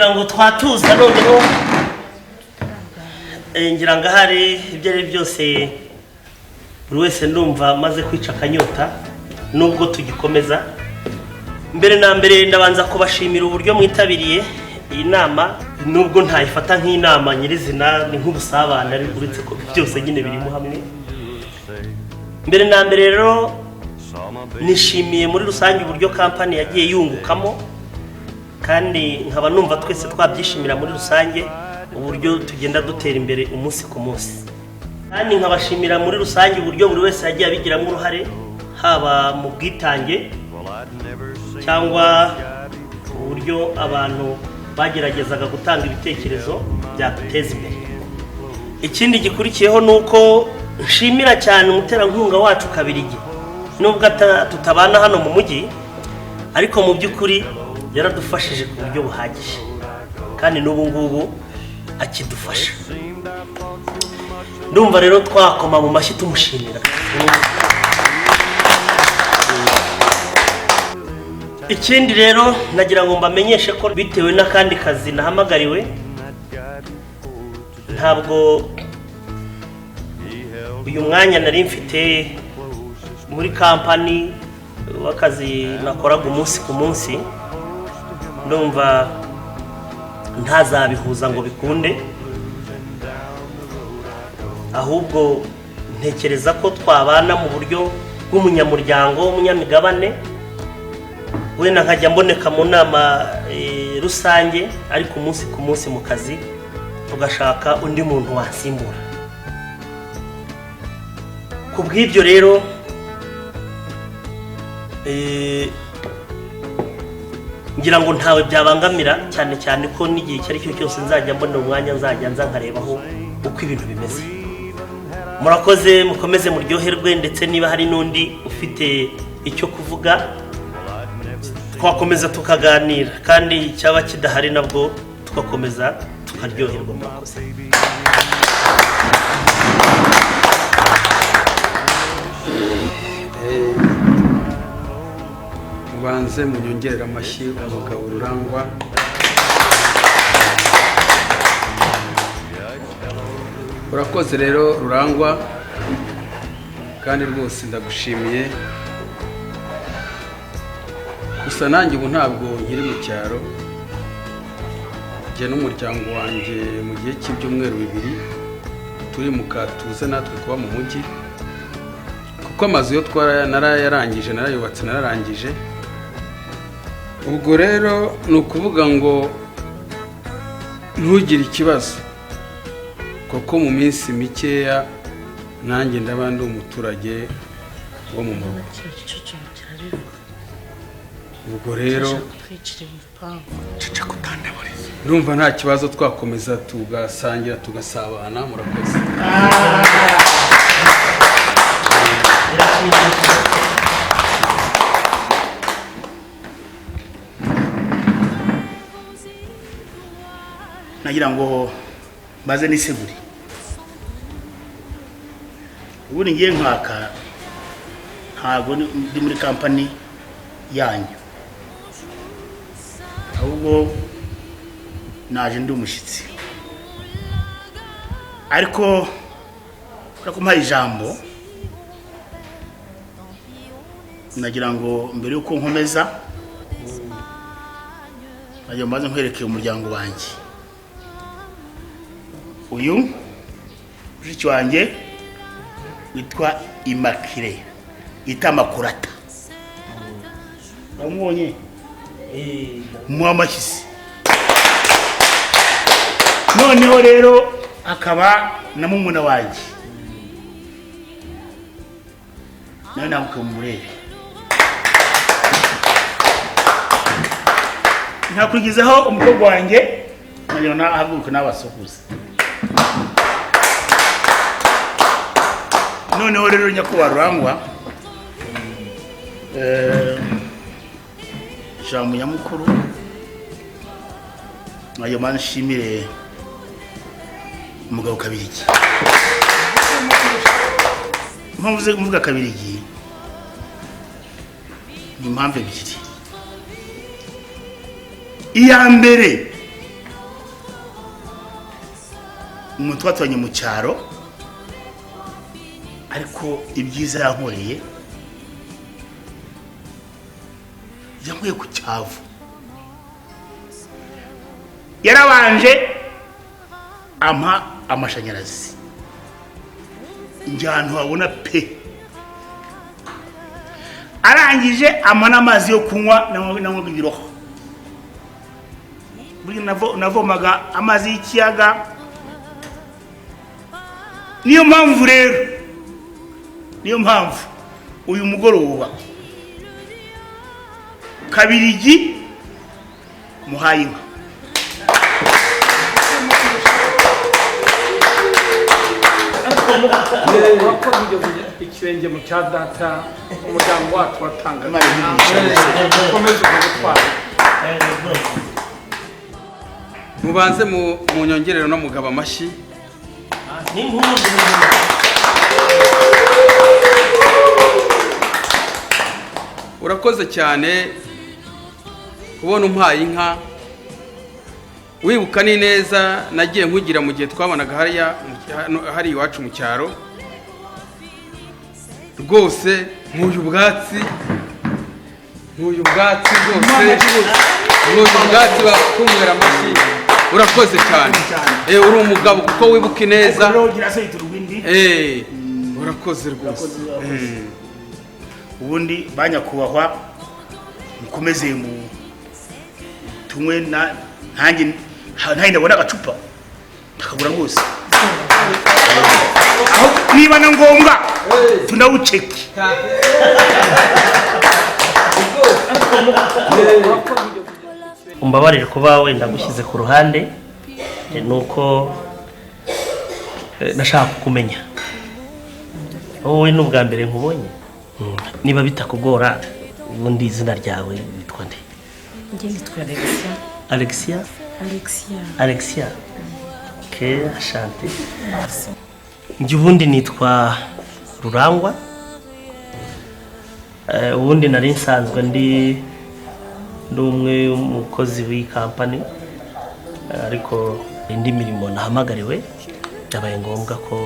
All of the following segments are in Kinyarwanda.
ngira ngo twatuza noneho ngira ngo hari ibyo ari byose buri wese ndumva maze kwica akanyota nubwo tugikomeza. Mbere na mbere ndabanza kubashimira uburyo mwitabiriye iyi nama, nubwo ntayifata nk'inama nyirizina, ni nk'ubusabane ari uretse ko byose nyine birimo hamwe. Mbere na mbere rero nishimiye muri rusange uburyo kampani yagiye yungukamo, kandi nkaba numva twese twabyishimira muri rusange uburyo tugenda dutera imbere umunsi ku munsi. Kandi nkabashimira muri rusange uburyo buri wese yagiye abigiramo uruhare, haba mu bwitange cyangwa uburyo abantu bageragezaga gutanga ibitekerezo byateza imbere. Ikindi gikurikiyeho nuko nshimira cyane umuterankunga wacu Kabirigi, nubwo tutabana hano mu mujyi, ariko mu by'ukuri yaradufashije ku buryo buhagije, kandi n'ubu ngubu akidufasha. Ndumva rero twakoma mu mashyi tumushimira. Ikindi rero nagira ngo mbamenyeshe ko bitewe n'akandi kazi nahamagariwe, ntabwo uyu mwanya nari mfite muri kampani w'akazi nakoraga umunsi ku munsi, ndumva ntazabihuza ngo bikunde, ahubwo ntekereza ko twabana mu buryo bw'umunyamuryango w'umunyamigabane, wenda nkajya mboneka mu nama rusange, ariko umunsi ku munsi mu kazi tugashaka undi muntu wasimbura. Ku bw'ibyo rero ngira ngo ntawe byabangamira, cyane cyane ko n'igihe icyo ari cyo cyose nzajya mbona umwanya nzajya nza nkarebaho uko ibintu bimeze. Murakoze, mukomeze muryoherwe, ndetse niba hari n'undi ufite icyo kuvuga twakomeza tukaganira, kandi cyaba kidahari nabwo tugakomeza tukaryoherwa. Murakoze. Mubanze munyongerera amashyi umugabo Rurangwa. Urakoze rero Rurangwa, kandi rwose ndagushimiye. Gusa nanjye ubu ntabwo nkiri mu cyaro, njye n'umuryango wanjye mu gihe cy'ibyumweru 2 turi mu katuze natwe kuba mu mujyi, kuko amazu yo narayarangije, narayubatse, nararangije. Ubwo rero ni ukuvuga ngo ntugire ikibazo, kuko mu minsi mikeya nanjye ndaba ndi umuturage wo mu rugo. Ubwo rero ndumva nta kibazo, twakomeza tugasangira tugasabana. Murakoze. Nagira ngo maze niseguri, ubundi ngiye nkaka ntabwo ndi muri kampani yanyu, ahubwo naje ndi umushyitsi. Ariko urakumpa ijambo, nagira ngo mbere yuko nkomeza najya maze nkwerekeye umuryango wanjye. Uyu mushiki wanjye witwa Immaculée Itamakurata, uramubonye? Muhamashyisi. Noneho rero akaba na mumuna wanjye, nawe nabuke murebe. Ntakurikizaho umukobwa wanjye, nagira ngo ahaguruke n'abasokuza. Noneho rero nyakubahwa Rurangwa, ijambo nyamukuru nayo mana nshimire umugabo Kabirigi. Mpamvu ze kuvuga Kabirigi ni impamvu ebyiri. Iya mbere umuntu twaturanye mu cyaro ariko ibyiza yankoreye yankuye ku cyavu yarabanje ampa amashanyarazi njyantu wabona pe arangije ampa n'amazi yo kunywa nanywa ibiroho buri navomaga amazi y'ikiyaga niyo mpamvu rero uyu mugoroba Kabirigi muhaye inka ikirenge mu cya data umuryango wacu watanga mubanze mu nyongerero no mugaba amashyi urakoze cyane kubona umpaye inka wibuka ni neza nagiye nkugira mu gihe twabonaga hari iwacu mu cyaro rwose nk'uyu bwatsi rwose nk'uyu bwatsi bakumwera amashyi urakoze cyane uri umugabo kuko wibuka neza urakoze rwose ubundi banyakubahwa mukomeze mu tunywe nanjye ndabona agacupa takabura rwose aho niba na ngombwa tunawuceke umbabarire kuba wenda gushyize ku ruhande nuko nashaka kumenya wowe n'ubwa mbere nkubonye niba bitakugora ubundi izina ryawe witwa nde? Njye nitwa Alexia ke ashante njye ubundi nitwa Rurangwa ubundi nari nsanzwe ndi umwe umukozi w'iyi kampani ariko indi mirimo nahamagariwe byabaye ngombwa ko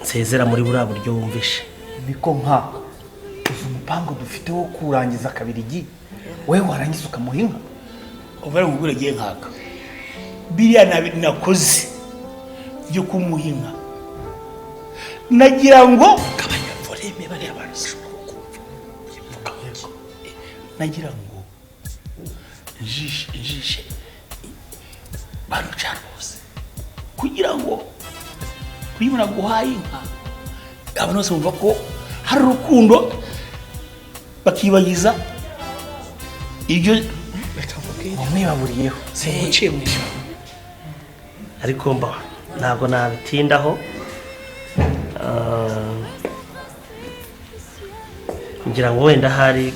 nsezera muri buriya buryo wumvishe niko nka uzi umupango dufite wo kurangiza Kabirigi wewe warangiza ukamuha inka ubare ngugure giye nkaka biriya nakoze byo kumuha inka nagira ngo kabanya voleme bari abantu nagira ngo njishe baruca rwose kugira ngo kwibona guhaye inka abantu bose bumva ko hari urukundo bakibagiza ibyo mwibaburiyeho singuciye mu ijambo ariko ntabwo nabitindaho ngira ngo wenda hari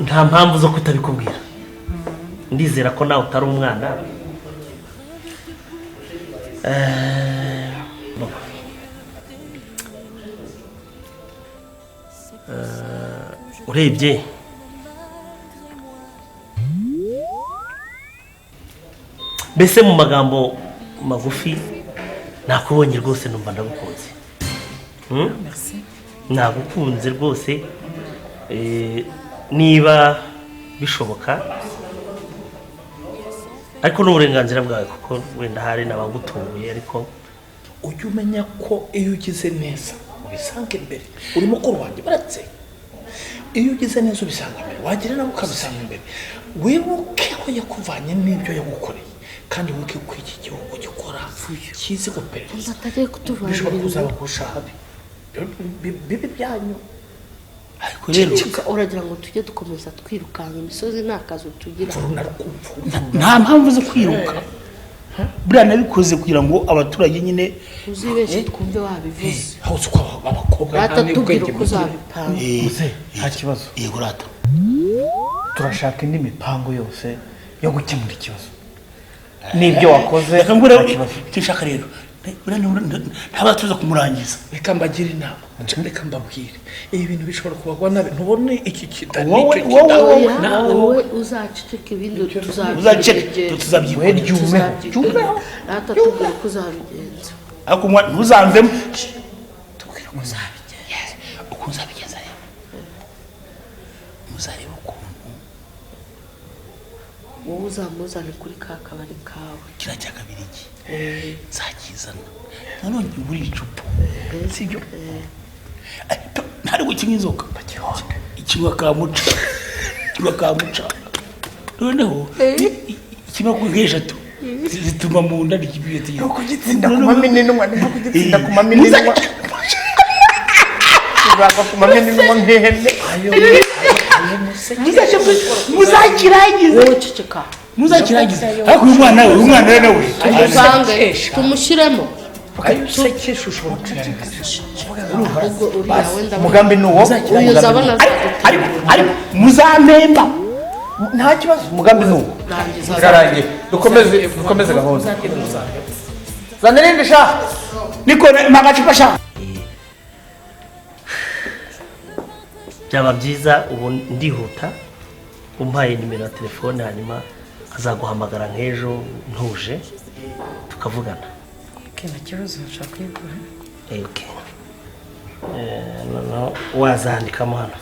nta mpamvu zo kutabikubwira ndizera ko nawe utari umwana urebye mbese mu magambo magufi nakubonye rwose numva ndagukunze nagukunze rwose niba bishoboka ariko n'uburenganzira bwawe kuko wenda hari n'abagutunguye ariko ujye umenya ko iyo ugize neza ubisanga imbere urimo ko wanjye baratse iyo ugize neza ubisanga imbere wagira nabo ukabisanga imbere wibuke ko yakuvanye n'ibyo yagukoreye kandi wibuke ko iki gihugu gikora kizi guperereza bishobora kuzaba kurusha habi bibi byanyu ariko rero uragira ngo tujye dukomeza twirukanga imisozi nta kazi tugira nta mpamvu zo kwiruka buriya nabikoze kugira ngo abaturage nyine uzibeshye twumve wabivuze hose uko abakobwa rata tubwira uko uzabipanga nta kibazo yego rata turashaka indi mipango yose yo gukemura ikibazo n'ibyo wakoze reka ngure icyo nshaka rero ntabatuza kumurangiza. Reka mbagire inama, reka mbabwire ibi bintu bishobora kubagwa nabi. Ntubone iki kitani wowe uzaceceka ibindi tuzabyigora. Rata tubwire ko uzabigenza. Ariko ntuzamvemo. Tubwire ko uzabigenza. Uko uzabigenza rero. Muzareba ukuntu wowe uzamuzane kuri ka kabari kawe. Kira cya Kabirigi. Nzakizana. Nanone buri icupa. Sibyo? Ntari gukinya inzoka. Ikinywa kamuca. Noneho ikimara kugesha tu. Zituma mu nda ry'ibiyete. No kugitsinda ku maminini mwana, no kugitsinda ku maminini mwana. Uraba ku maminini mwana nkehene. Muzakirangiza. Wowe ceceka. Muzakirangiza. Ariko uyu mwana nawe. Tuvange tumushyiremo. Sekesha ushobora kurangiza. Ubwo uriya wenda Umugambi nuwo. uyu zabona Ariko muzampemba. Nta kibazo. Umugambi nuwo. Birarangiye. Dukomeze gahunda. Zanirinde sha. Niko magacupa sha. Byaba byiza ubu ndihuta umpaye nimero ya telefone hanyuma azaguhamagara nk'ejo ntuje tukavugana. Nta kibazo nshaka kuyigura. Okay. No wazandikamo hano.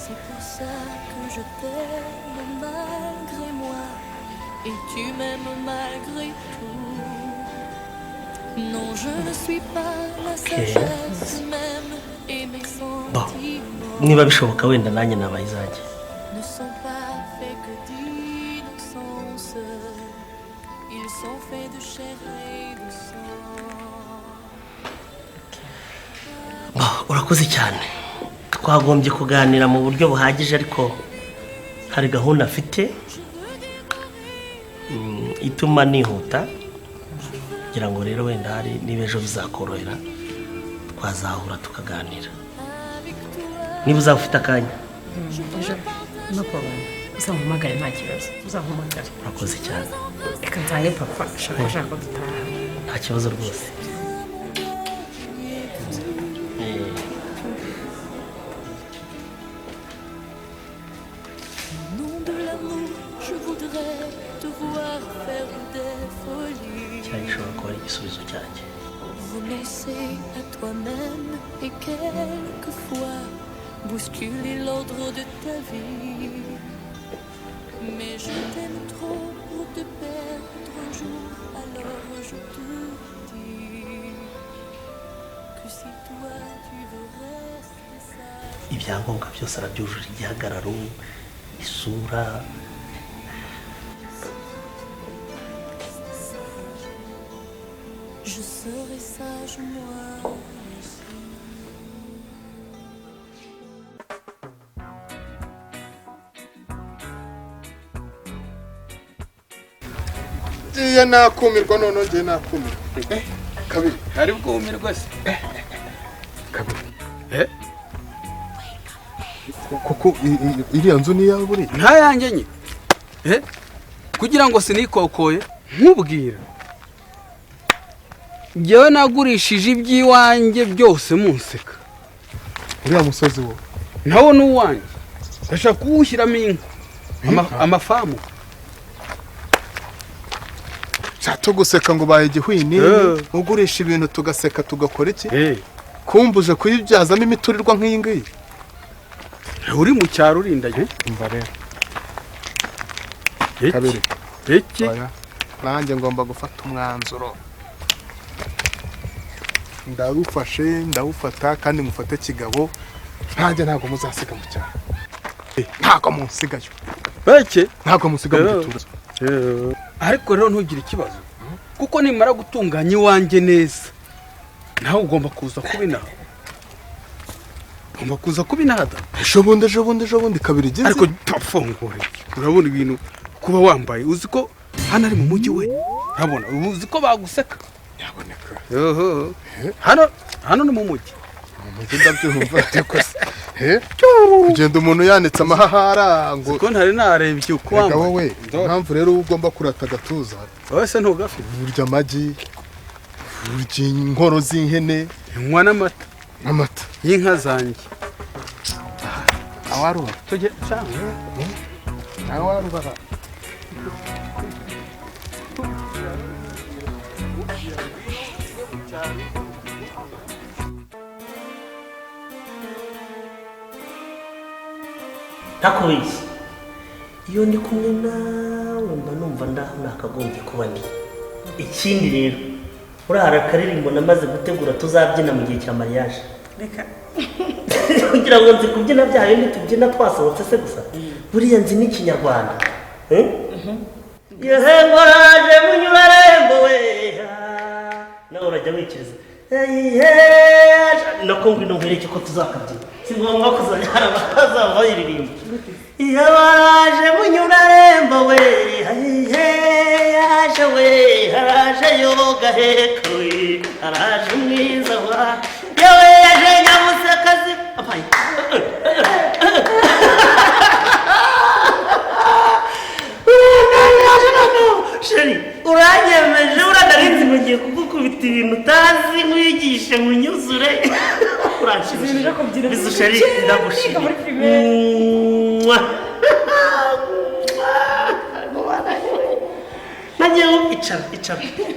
C'est pour ça que je t'aime malgré moi et tu m'aimes malgré tout. Non, je ne suis pas la sagesse même et mes sentiments Niba bishoboka wenda nanjye nabayizajye. ne sont pas faits que d'innocence. Ils sont faits de chair et de sang. Urakoze cyane. Twagombye kuganira mu buryo buhagije ariko hari gahunda afite ituma nihuta kugira ngo rero wenda hari niba ejo bizakorohera twazahura tukaganira. Niba uzafite akanya. No problem. Uzampamagare nta kibazo. Uzampamagare. Urakoze cyane. Reka nsange papa ashaka ko dutaha. Nta kibazo rwose. Je voudrais te voir faire des folies. Renoncer à toi-même et quelquefois bousculer l'ordre de ta vie. Mais je t'aime trop pour te perdre un jour. Alors je te dis que si toi tu veux rester sage. Ibyangombwa byose arabyujuje, igihagararo, isura. Je serai sage moi aussi. Iya nakumirwa none nje nakumirwa. Kabiri. Ari bwumirwa se. Kabiri. Kuko iriya nzu ni yawe buri. Nta yanjye nye. Kugira ngo sinikokoye nkubwira. Ngewe nagurishije iby'iwanjye byose munseka. Uriya musozi wo. Nawo n'uwanjye. Ndashaka kuwushyiramo inka. Amafamu. Tuguseka ngo baye igihwini, ugurisha ibintu tugaseka tugakora iki? Kumbuje kuyibyazamo imiturirwa nk'iyi ngiyi. Uri mu cyaro urindaye. Umva rero. Kabiri. Iki? Nanjye ngomba gufata umwanzuro. Ndawufashe, ndawufata kandi mufate kigabo. Nanjye ntago muzasiga mu cyaro. Ntago munsigayo. Beke? Ntago musiga mu gituza. Ariko rero ntugire ikibazo. Kuko nimara gutunganya iwanjye neza. Nawe ugomba kuza kubinaha. Ugomba kuza kubinaha. Ejobundi kabiri igize. Ariko tafungure. Urabona ibintu kuba wambaye uzi ko hano ari mu mujyi we. Urabona uzi ko baguseka. Yaboneka. Hano ni mu mujyi. Mu mujyi ndabyumva ariko kugenda umuntu yanitse amahahara ngo ko ntari narebye uko wambaye wowe impamvu rero ugomba kurata agatuza wowe se ntugafite urya amagi urya inkoro z'ihene nywa n'amata y'inka zanjye awaruba tujye cyangwa awaruba ntakubeshye iyo ndi kumwe nawe mba numva nakagombye kuba ndi ikindi rero urahara akaririmbo namaze gutegura tuzabyina mu gihe cya mariage reka kugira ngo nzi kubyina byayo ntitubyina twasohotse se gusa buriya nzi n'ikinyarwanda yehengoraje munyurarembo we nawe urajya wikiriza nako ngwino nkwereke ko tuzakabyina si ngombwa kuzajya hari abazaba bayiririmba iyo baraje munyurarembo we yaje we haraje yoga heka we haraje mwiza wa yewe yaje nyamusekazi apaye sheri uranyemeje uradarinzi mugiye kugukubita ibintu utazi nkwigishe nkunyuzure uranshimishije bizu sheri ndagushimiye nagiye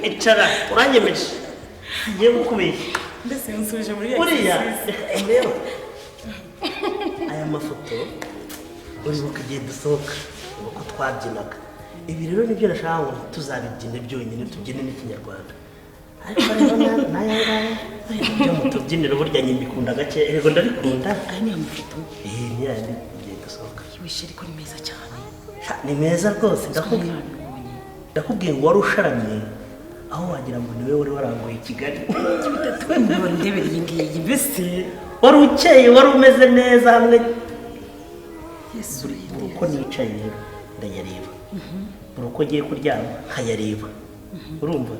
icara uranyemeje ngiye gukubeshya mbese nsubije muri buriya rero aya mafoto uribuka igihe dusohoka uko twabyinaga ibi rero nibyo nashaka ngo tuzabibyine byonyine tubyine n'ikinyarwanda ariko rero n'aya ngaya ibyo mu tubyiniro burya nyembikunda gake yego ndabikunda aya ni amafoto ni yandi igihe dusohoka yibishe ariko ni meza cyane ni meza rwose ndakubwiye ngo wari usharamye aho wagira ngo niwe wari waranguye i Kigali twe mu ndebere iyi ngiyi mbese wari ukeye wari umeze neza hamwe buri uko nicaye rero ndayareba buri uko ngiye kuryama nkayareba urumva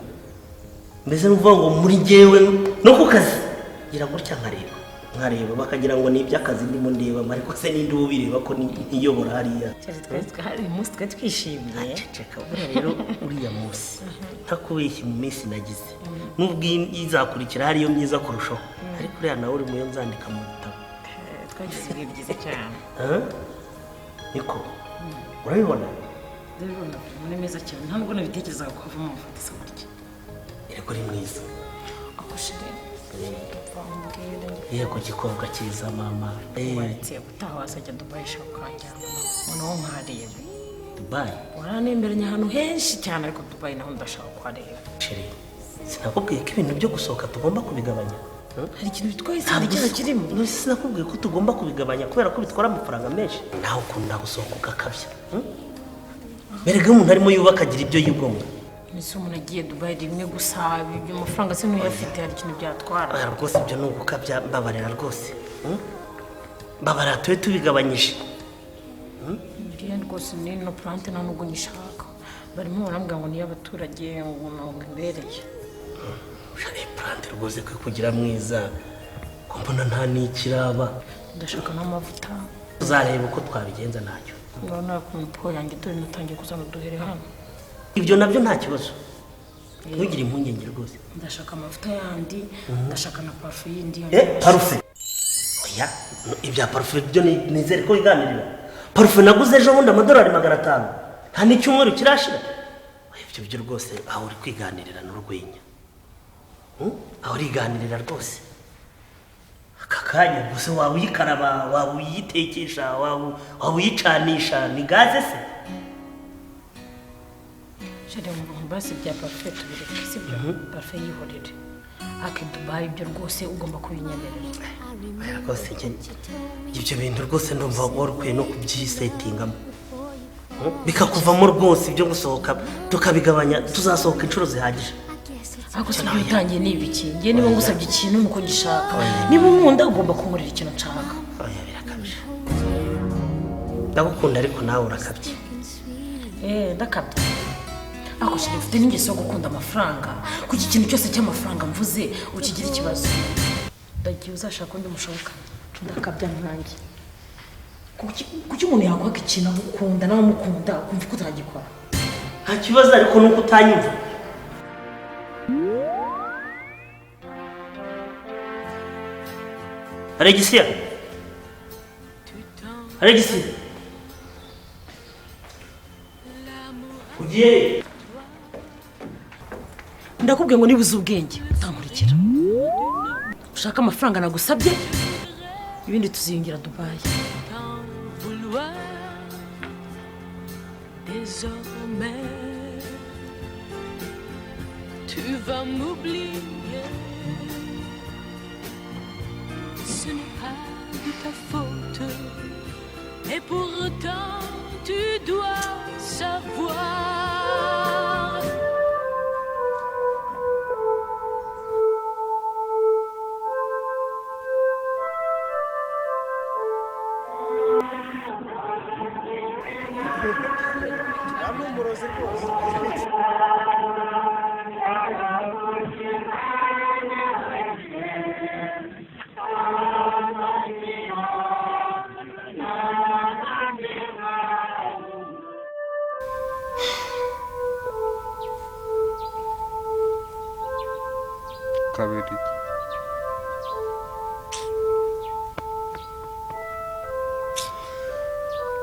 mbese nuvuga ngo muri jyewe no ku kazi gira gutya nkareba bakagira ngo ni iby'akazi ndimo ndeba ariko se ninde ubireba ko niyobora hariya hari umunsi twe twishimye ceceka buriya rero uriya munsi ntakubeshye mu minsi nagize nubwo izakurikira hariyo myiza kurushaho ariko uriya nawe uri muyo nzandika mu bitabo twagize ibihe byiza cyane niko urabibona ndabibona ni meza cyane nta nubwo nabitekerezaga ko havamo amafoto isa gutya yego uri mwiza ako shire yego gikobwa cyiza mama waretse gutaha wazajya Dubai shaka ukajyana noneho nkarebe Dubai waranemberanye ahantu henshi cyane ariko Dubai naho ndashaka kuhareba sheri sinakubwiye ko ibintu byo gusohoka tugomba kubigabanya hari ikintu bitwaye sinigera kirimo sinakubwiye ko tugomba kubigabanya kubera ko bitwara amafaranga menshi nawe ukunda gusohoka ugakabya berega umuntu arimo yubaka agira ibyo yigomwa ese umuntu agiye Dubai rimwe gusa ibyo mafaranga se n'uyafite hari ikintu byatwara rwose ibyo ni ugukabya mbabarira rwose mbabarira tube tubigabanyije biriya rwose ni no plante nta nubwo nyishaka barimo barambwira ngo niyo abaturage ngo ntabwo imbereye shari plante rwose ko kugira mwiza ko mbona nta n'ikiraba ndashaka n'amavuta tuzareba uko twabigenza ntacyo urabona ukuntu po yanjye dore natangiye kuzana uduhere hano ibyo nabyo nta kibazo ntugire impungenge rwose ndashaka amavuta yandi ndashaka na parufe yindi parufe oya ibya parufe byo nizere ko wiganirira parufe naguze ejo bundi amadolari 500 nta n'icyumweru kirashira ibyo byo rwose aho uri kwiganirira n'urwenya aho uriganirira rwose aka kanya gusa waba uyikaraba waba uyitekesha waba uyicanisha ni gaze se shari mu basi bya parufe tubireke sibyo parufe yihorere ake Dubai ibyo rwose ugomba kubinyemerera rwose ibyo bintu rwose ndumva wari ukwiye no kubyisetingamo bikakuvamo rwose ibyo gusohoka tukabigabanya tuzasohoka inshuro zihagije ariko se ibyo utangiye ni ibiki ngiye niba ngusabye ikintu nuko gishaka niba unkunda ugomba kunkorera ikintu nshaka oya birakabije ndagukunda ariko nawe urakabye ndakabye ako shiri ufite n'ingeso yo gukunda amafaranga kuko ikintu cyose cy'amafaranga mvuze ukigira ikibazo ndagiye uzashaka undi mushobokana ndakabya nanjye kuki umuntu yakwaka ikintu agukunda nawe umukunda ukumva ko utagikora nta kibazo ariko nuko utanyumva Alexia ugiye ndakubwiye ngo nibuze ubwenge utankurikira ushaka amafaranga nagusabye ibindi tuziyongera Dubai Désormais, tu vas m'oublier. Ce n'est pas de ta faute, et pourtant tu dois savoir. kabiri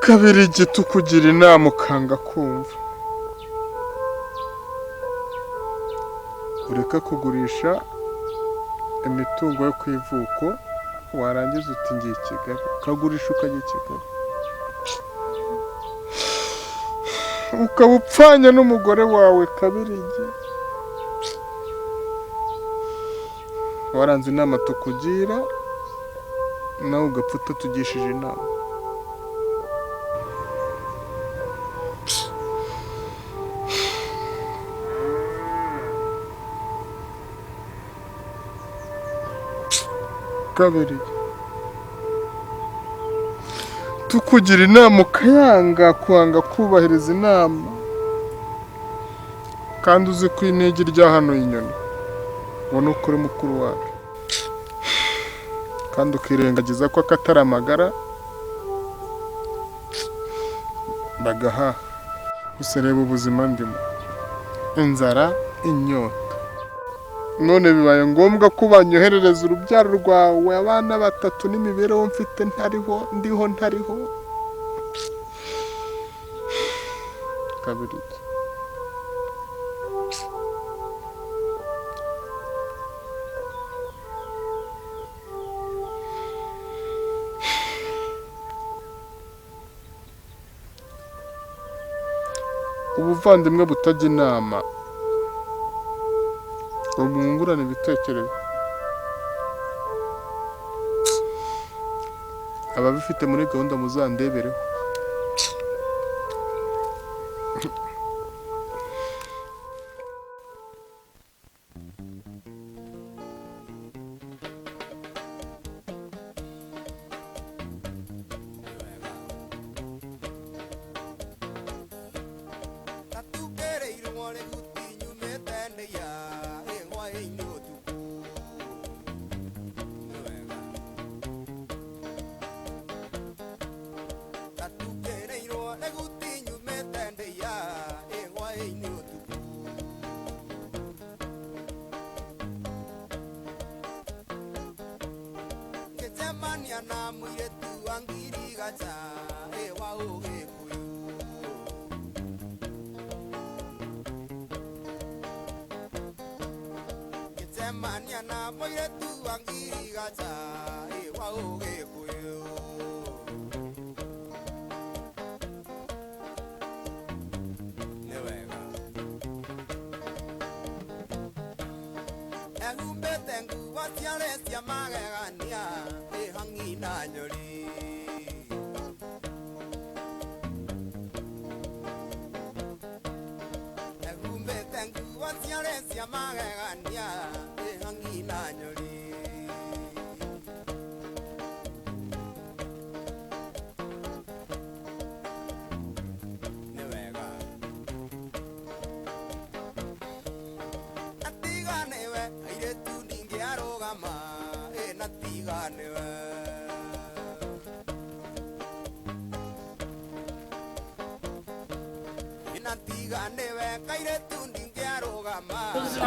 kabiri gito kugira inama ukanga kumva ureka kugurisha imitungo yo ku ivuko warangiza uti ngiye i Kigali ukagurisha ukajya i Kigali ukaba upfanye n'umugore wawe kabirigi waranze inama tukugira nawe ugapfa utatugishije inama kabiri tukugira inama ukayanga kwanga kubahiriza inama kandi uzi ko intege rya hano inyoni ubona uko uri mukuru wacu kandi ukirengagiza ko akatari amagara bagahaha gusa reba ubuzima ndimo inzara inyota none bibaye ngombwa ko banyoherereza urubyaro rwawe abana batatu n'imibereho mfite ndiho ntariho kabiri ubuvandimwe butajya inama ngo mwungurane ibitekerezo ababifite muri gahunda muzandebereho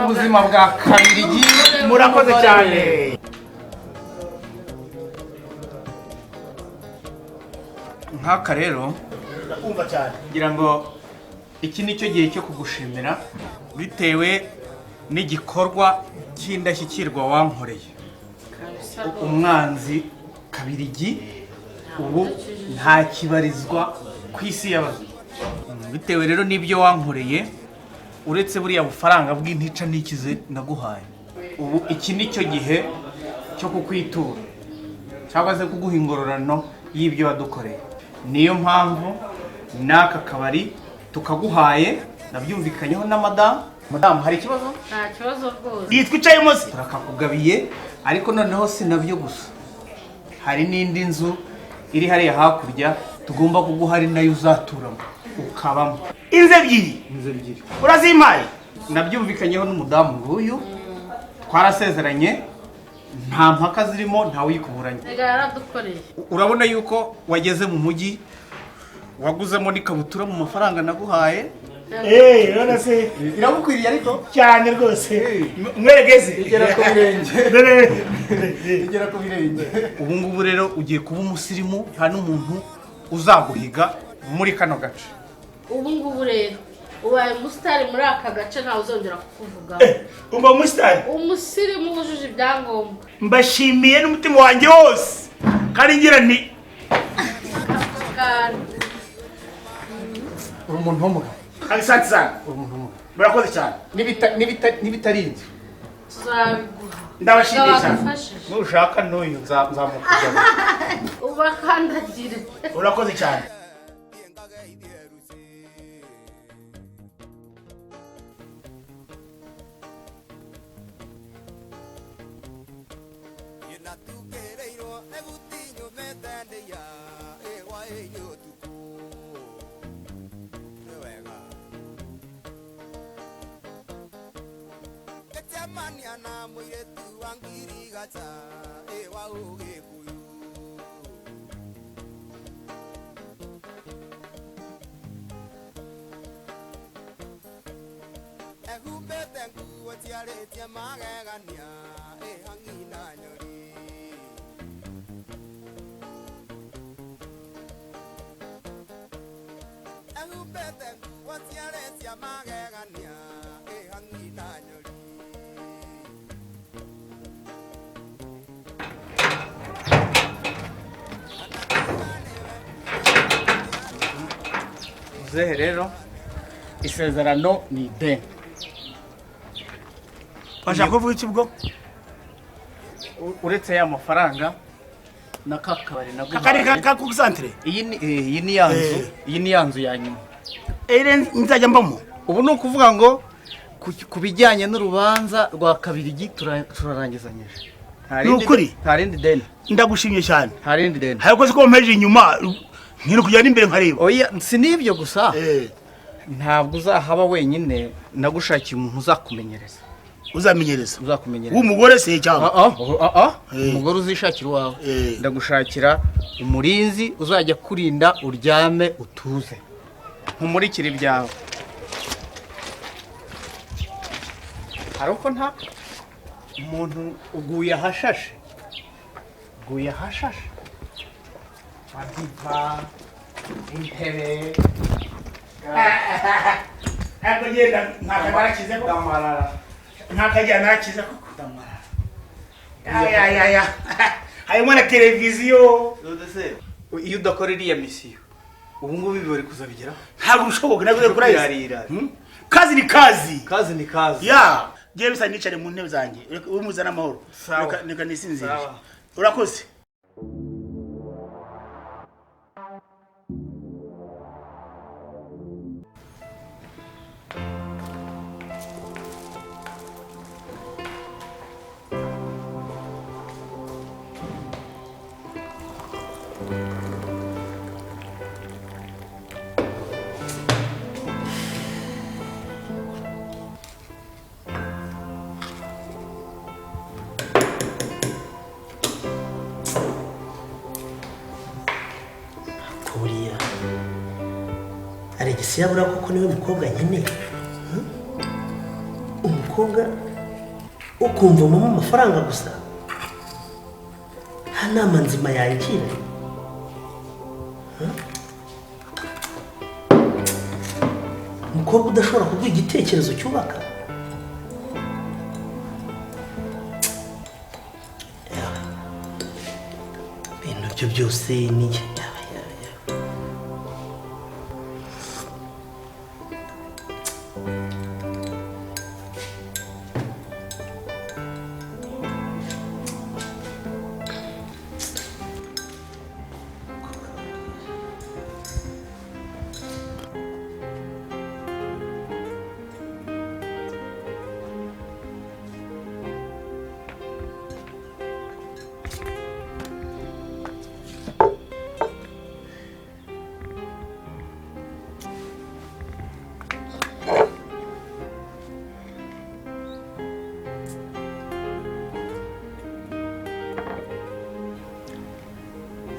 ubuzima bwa kabirigi murakoze cyane. nk'aka rero ndakumva cyane. ngira ngo iki ni cyo gihe cyo kugushimira bitewe n'igikorwa cy'indashyikirwa wankoreye. umwanzi kabirigi ubu ntakibarizwa ku isi y'abazima. bitewe rero n'ibyo wankoreye uretse buriya bufaranga bw'intica ntikize naguhaye, ubu iki ni cyo gihe cyo kukwitura cyangwa se kuguha ingororano y'ibyo wadukoreye. niyo mpamvu n'aka kabari tukaguhaye, nabyumvikanyeho na madamu. hari ikibazo? nta kibazo rwose. yitwicayemo se turakakugabiye, ariko noneho si nabyo gusa, hari n'indi nzu iri hariya hakurya tugomba kuguha, ari nayo uzaturamo ukabamo. inzu ebyiri urazimpaye? nabyumvikanyeho n'umudamu nguyu, twarasezeranye, nta mpaka zirimo, nta wikuburanye. rega yaradukoreye. urabona yuko wageze mu mujyi, waguzemo n'ikabutura mu mafaranga naguhaye. urabona se iragukwiriye ariko cyane rwose. mweregeze igera ku birenge. igera ku birenge. ubu ngubu rero ugiye kuba umusirimu, nta n'umuntu uzaguhiga muri kano gace. ubu ngubu rero ubaye umusitari muri aka gace, ntawe uzongera kukuvuga. umva umusitari, umusirimu wujuje ibyangombwa. mbashimiye n'umutima wanjye wose, kandi ngira nti uri umuntu w'umugabo. asante sana, uri umuntu w'umugabo. murakoze cyane. n'ibitari inzu tuzabiguha. ndabashimiye cyane. Ndabafashije. nushaka n'uyu nzamukujyamo. ubakandagire. urakoze cyane. muzehe rero isezerano ni ideni. washaka kuvuga iki bwo? uretse ya mafaranga na kakabari kakari kakusantre. iyi ni ya nzu, iyi ni ya nzu ya nyuma. nzajya mbamo. ubu ni ukuvuga ngo ku bijyanye n'urubanza rwa kabirigi turarangizanyije. ni ukuri? nta rindi deni. ndagushimye cyane. nta rindi deni. ariko ko mpeje inyuma nkiri kujyana imbere nkareba. oya, si n'ibyo gusa. ntabwo uzahaba wenyine, nagushakiye umuntu uzakumenyereza. uzamenyereza? uzakumenyereza. w'umugore se cyangwa? umugore uzishakira uwawe. ndagushakira umurinzi uzajya kurinda, uryame utuze, nkumurikire ibyawe. hari uko nta umuntu uguye ahashashe, uguye ahashashe, wadiva intebe ntabwo ngenda ntakagarakize ko damarara, ntakajya narakize koko damarara. harimo na televiziyo. iyo udakora iriya misiyo ubu ngubu ibi bari kuzabigeraho. ntabwo bishoboka, nabwo kurayira. kazi ni kazi. kazi ni kazi. ya ngiye bisa nicare mu ntebe zanjye, umuzana amahoro. reka nisinzire. urakoze. Alegisi yabura kuko niwe mukobwa nkeneye. Umukobwa ukumva mu amafaranga gusa. Nta nama nzima yangira. Umukobwa udashobora kuguha igitekerezo cyubaka. Ibintu byo byose ni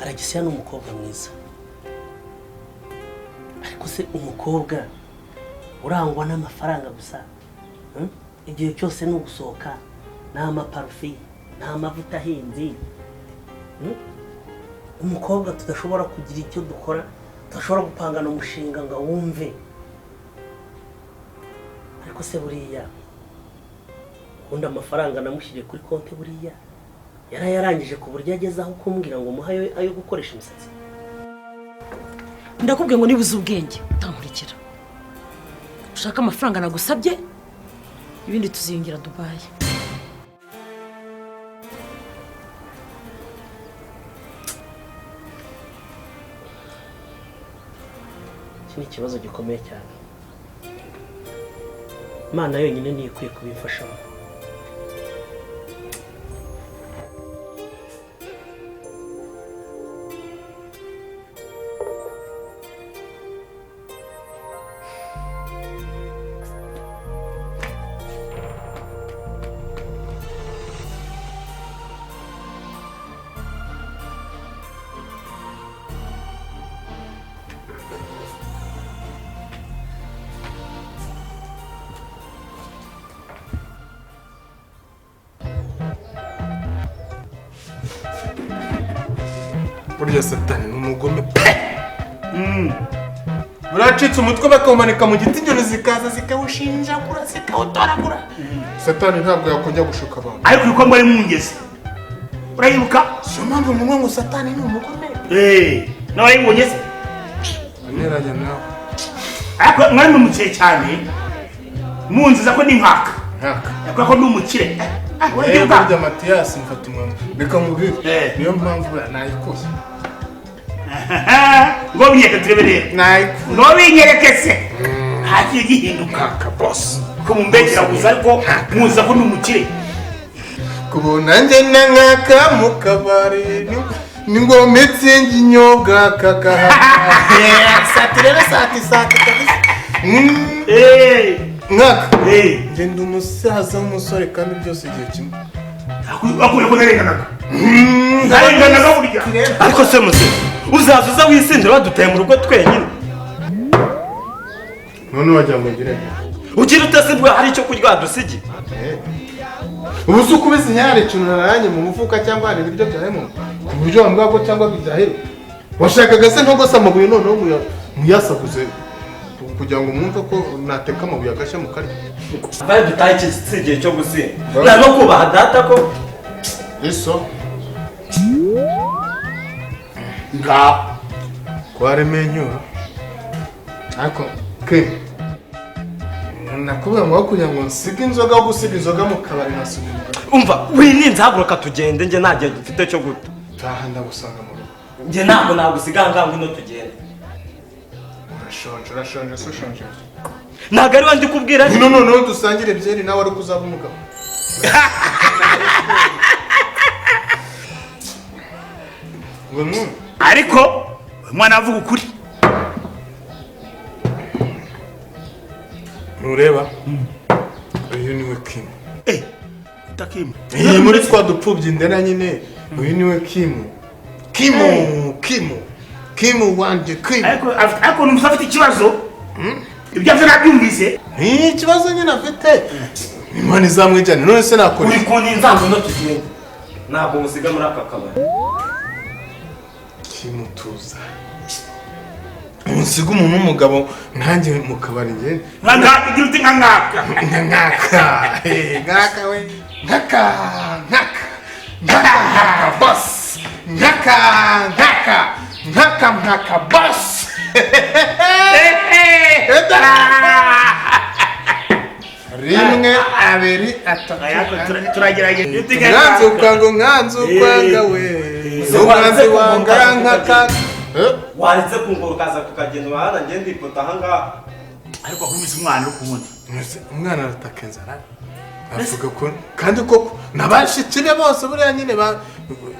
Alegisi ni umukobwa mwiza. Ariko se umukobwa urangwa n'amafaranga gusa. Igihe cyose ni ugusohoka, nta maparufi, nta mavuta ahenze. Umukobwa tudashobora kugira icyo dukora, tudashobora gupangana umushinga ngo wumve. Ariko se buriya ubundi amafaranga namushyiriye kuri konti buriya yarayarangije ku buryo ageze aho kumbwira ngo muhaye ayo gukoresha imisatsi. Ndakubwiye ngo nibuze ubwenge utankurikira. Ushaka amafaranga nagusabye ibindi tuziyongera Dubai. Iki ni ikibazo gikomeye cyane. Imana yonyine niyo ikwiye kubimfashamo. Burya Satani ni umugome pe. Buracitse umutwe bakawumanika mu giti, inyoni zikaza zikawushinjagura zikawutoragura. Satani ntabwo yakongera gushuka abantu. Ariko uko muri mungeze urayibuka? Siyo mpamvu mumwe ngo Satani ni umugome. Nawe mungeze aneranya nawe. ariko mwari mumukiye cyane munziza ko ni nkaka yakora ko ndi umukire. Burya Matiyasi mfata umwanzuro reka mubwire niyo mpamvu nayikoze. ngo binyereke turebe rero ngo binyereke se hagiye gihinduka boss ko mumbegera gusa ariko muza ko ndi umukire. kubona njye na nkaka mu kabari ni ngo mitsingi nyobwa kakaha sati rero sati kabisa. Nkaka njye ndi umusaza w'umusore kandi byose igihe kimwe akwiye ko narenganaga burya. Ariko se muze uzaza uza wisindira badutaye mu rugo twenyine none wajya ngo ngire ugira utasibwa hari icyo kurya dusigi. ubu se ukubise nyari ikintu naranye mu mufuka cyangwa hari ibiryo byahemo ku buryo wambwa ko cyangwa bijahero washakaga se ntogose amabuye noneho muyasaguze kugira ngo mwumve ko nateka amabuye agashya mu karya. Abaye dutaye iki gihe cyo gusinda na no kubaha data ko eso nga kwaremenyura ariko ke nakubwira ngo kugira ngo nsige inzoga wo gusiga inzoga mu kabari nasubira umva wininze haguruka tugende nge ntagiye dufite cyo guta taha ndagusanga mu rugo nge ntabwo nagusiga ngango ino tugende. urashonje se ushonje ntabwo ari wandi kubwira noneho dusangire byeri nawe ari kuzaba umugabo. ariko umwana avuga ukuri ntureba uyu niwe Kimu. Takimu muri twa dupfubyi ndera nyine uyu niwe Kimu. Kimu wanje Kimu. Ariko numva afite ikibazo. Ibyo afite nabyumvise. Ni ikibazo nyine afite. Imana izamwijyane none se nakora. Uri kuninzango no tugende. Ntabwo musiga muri aka kabari. Kimutuza. Musiga umuntu w'umugabo nkanjye mu kabari ngende. Nkanga igira uti nkangaka. Nkaka we. Nkaka boss. Nkaka boss. Rimwe abiri atatu. Turagerageza. Nganzu kwanga we. Umwanzi wanga nkaka. Waretse kungura ukaza tukagenda bahana ngende ipota ahangaha. Ariko kumisa umwana ukundi. Umwana arataka inzara. Avuga ko kandi koko nabashitsi be bose buriya nyine ba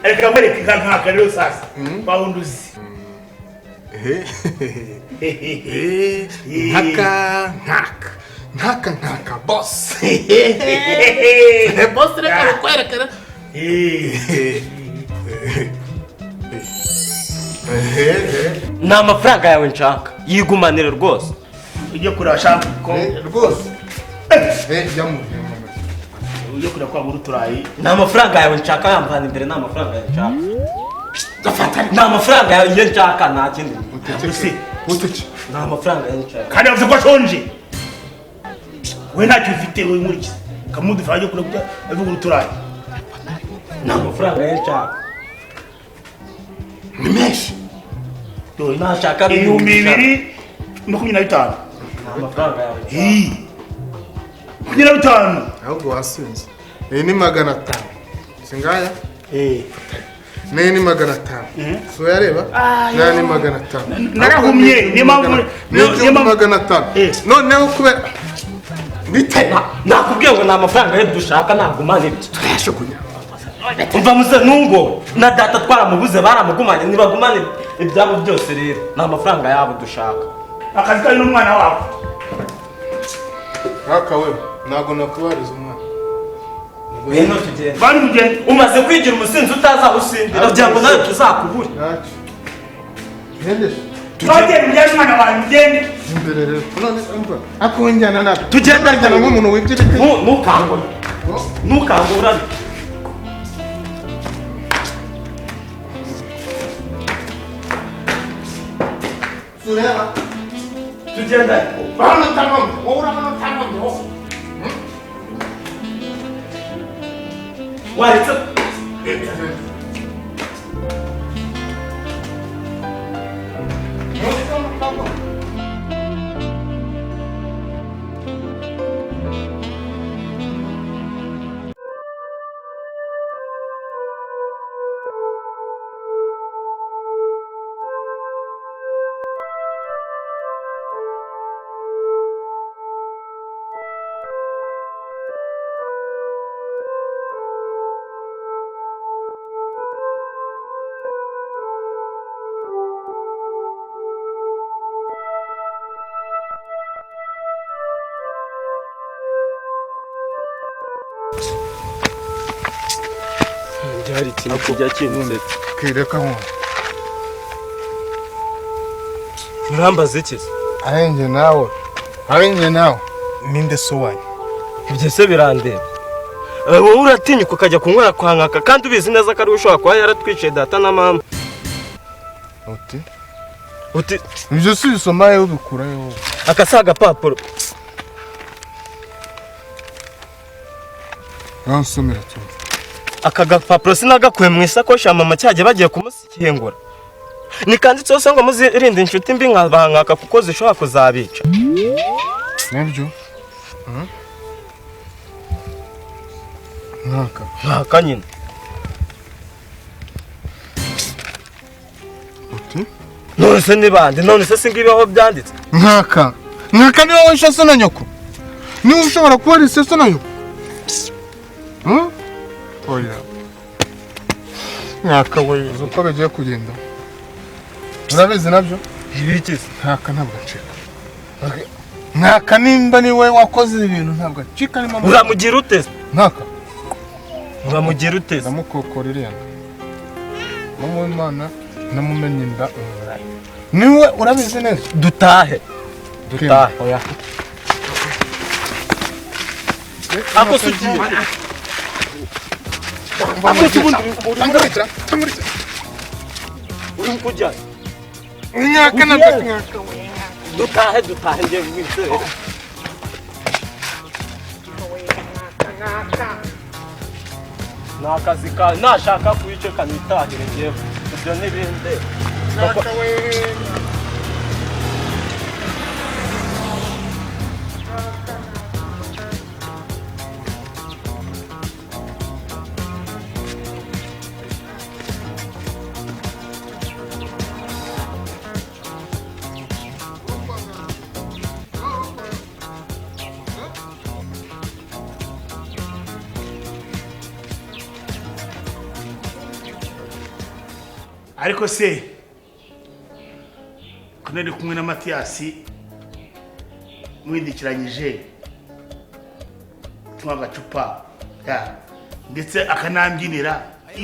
Reka mwereke nkaka rero sasa. Bahunduzi. Nkaka boss. Boss reka kwerekana. Ni amafaranga yawe nshaka yigumanire rwose. Ujye kureba shaka ko rwose. Ujye kureba kwa buru turayi. Ni amafaranga yawe nshaka yamvana imbere, ni amafaranga yawe nshaka. Ni amafaranga yawe nshaka nta kindi. Utiki. Ni amafaranga yawe nshaka. Kandi yavuze ko ashonje. We ntacyo ufite we nkurikiza. Kamudufara ajye kureba avuga uruturayi. Ni amafaranga yawe nshaka. Ni menshi. Nashaka 2,225. amafaranga yawe. 25. Ahubwo wasinze. Iyi ni 500. Singaya? Nayo ni 500. So yareba? Nayo ni 500. Narahumye ni mpamvu ni 500. Noneho kubera bitena nakubwiye ngo ni amafaranga ye dushaka nagumane ibyo. Twashukunya. Umva muze nungo na data twaramubuze baramugumanye nibagumane ibyabo byose rero ni amafaranga yabo dushaka. Akazi kari n'umwana wawe. Haka wewe nago nakubariza umwana. Ngwino tugende. Bari mugende. Umaze kwigira umusinzi utaza usindira byambo nayo tuzakubura. Nacho. Gende. Tugende mujyane umwana wawe mugende. Imbere rero. None umva. Akonjyana na. Tugende njyana nk'umuntu wibye ibiti. Ntukangure. Ntukangurane. Sureba. Tugende. Bana tamam. Ora bana tamam. Waretse. Hari ikintu kijya kinze. Kireka nko. Murambaze iki? Arenje nawe. Ninde so wanyu? Ibyo se birandeba. Wowe uratinyuka ukajya kunywera kwa nkaka kandi ubizi neza ko ari ushobora kuba yaratwice data na mama. Uti ibyo si bisoma yewe bikura yewe. Akasaga papuro. Nansomera cyane. Aka gapapuro sinagakuye mu isakoshi ya mama cyajye bagiye kumushyingura. Nikanditseho se ngo muzirinde inshuti mbi nk'abankaka kuko zishobora kuzabica. Nibyo? Nkaka nyine. Uti? None se ni bande? None se singibaho byanditse? Nkaka ni wowe nshaso na nyoko. Niwe ushobora kuba ari seso na nyoko. Oya. Nkaka we uko bigiye kugenda. Urabizi nabyo? Ibikize. Nkaka ntabwo acika. Nkaka nimba ni we wakoze ibintu ntabwo acika ni mama. Uramugira uteze? Nkaka. Uramugira uteze? Ndamukokorera. Mama w'Imana namumenye inda niwe urabizi neza dutahe oya ako sugiye ako subundi tamurikira uri kujya nyaka na nyaka dutahe ngiye mwise nakazi ka nashaka kuyice kanitahire ngiye ibyo n'ibindi ariko se kunari kumwe na Matiyasi mwindikiranyije tunywa agacupa ndetse akanambyinira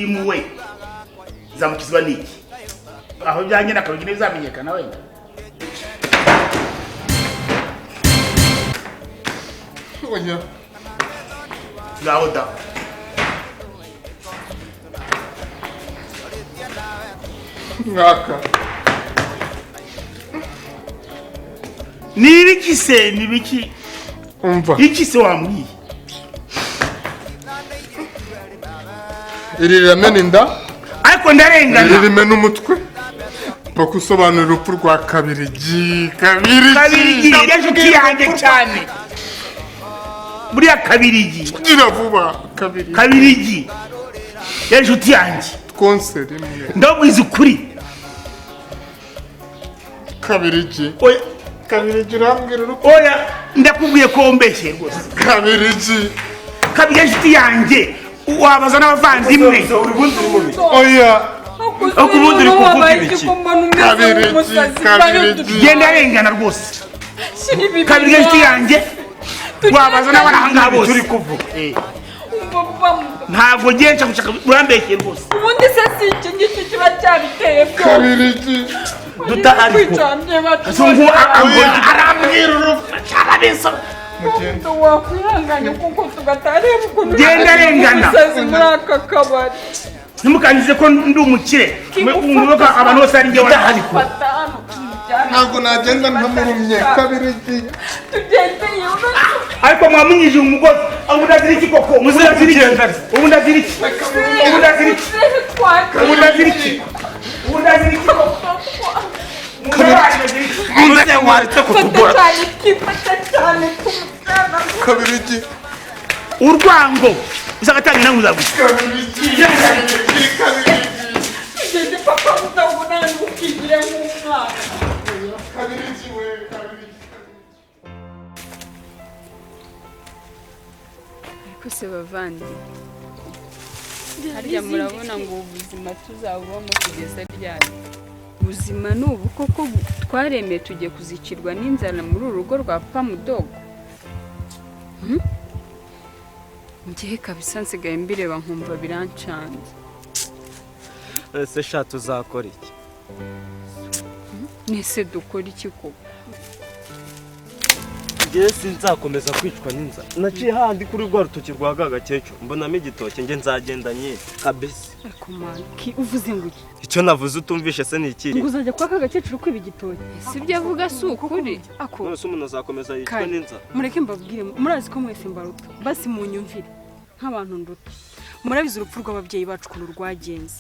imwe zamukizwa n'iki aho byanjye nakabigine bizamenyekana wenda oya ngaho da mwaka nibiki se nibiki umva iki se wambwiye iri rimena inda ariko ndarengana iri rimena umutwe paka usobanura urupfu rwa Kabirigi Kabirigi y'inshuti yanjye cyane buriya Kabirigi gira vuba Kabirigi y'inshuti yanjye twonse rimwe ndabwiza ukuri Kabirigi oya Kabirigi urambwira urupfu oya ndakubwiye ko mbeshye rwose Kabirigi inshuti yanjye wabaza n'abavandimwe oya ubundi uri kuvuga ibiki Kabirigi genda arengana rwose Kabirigi inshuti yanjye wabaza n'abaranga bose turi kuvuga ntabwo ngenshi gushaka urambeshye rwose ubundi se si iki ngiki kiba cyabiteye byose Kabirigi dutahari zungu arambwira urupfu cyarabisa wakwihanganye kuko tugatareba ukuntu genda arengana muri aka kabari ntimukangize ko ndi umukire mwuka abantu bose ari njye wadahari ko ntabwo nagenda ntamurumye Kabirigi tugendeye ariko mwamunyije umugozi ubu ndazira iki koko muzazira iki ubu ndazira iki ubu ndazira iki ubu ndazira iki ubu ndazira iki koko muze waretse kutugora Kabirigi urwango uzagatanga inama uzagusa Kabirigi ngende papa utabona ukigire nk'umwana Kabirigi we Kabirigi ariko se bavandi harya murabona ngo ubuzima tuzabubamo kugeza ryari ubuzima ni ubu koko twaremeye tugiye kuzicirwa n'inzara muri uru rugo rwa papa mudogo ngiye kabisa nsigaye mbireba nkumva birancanze ese sha tuzakora iki nese dukora iki koko ngiye sinzakomeza kwicwa n'inzara naciye handi kuri rwa rutoki rwa gagakecuru mbonamo igitoki nge nzagenda nyine kabisa ariko manki uvuze ngo iki icyo navuze utumvishe se ni ikiri ngo uzajya kwa kagakecuru kwiba igitoki sibyo avuga si ukuri none se umuntu azakomeza yicwa n'inzara mureke mbabwire murazi ko mwese mbaruta basi munyumvire nk'abantu nduta murabizi urupfu rw'ababyeyi bacu ukuntu rwagenze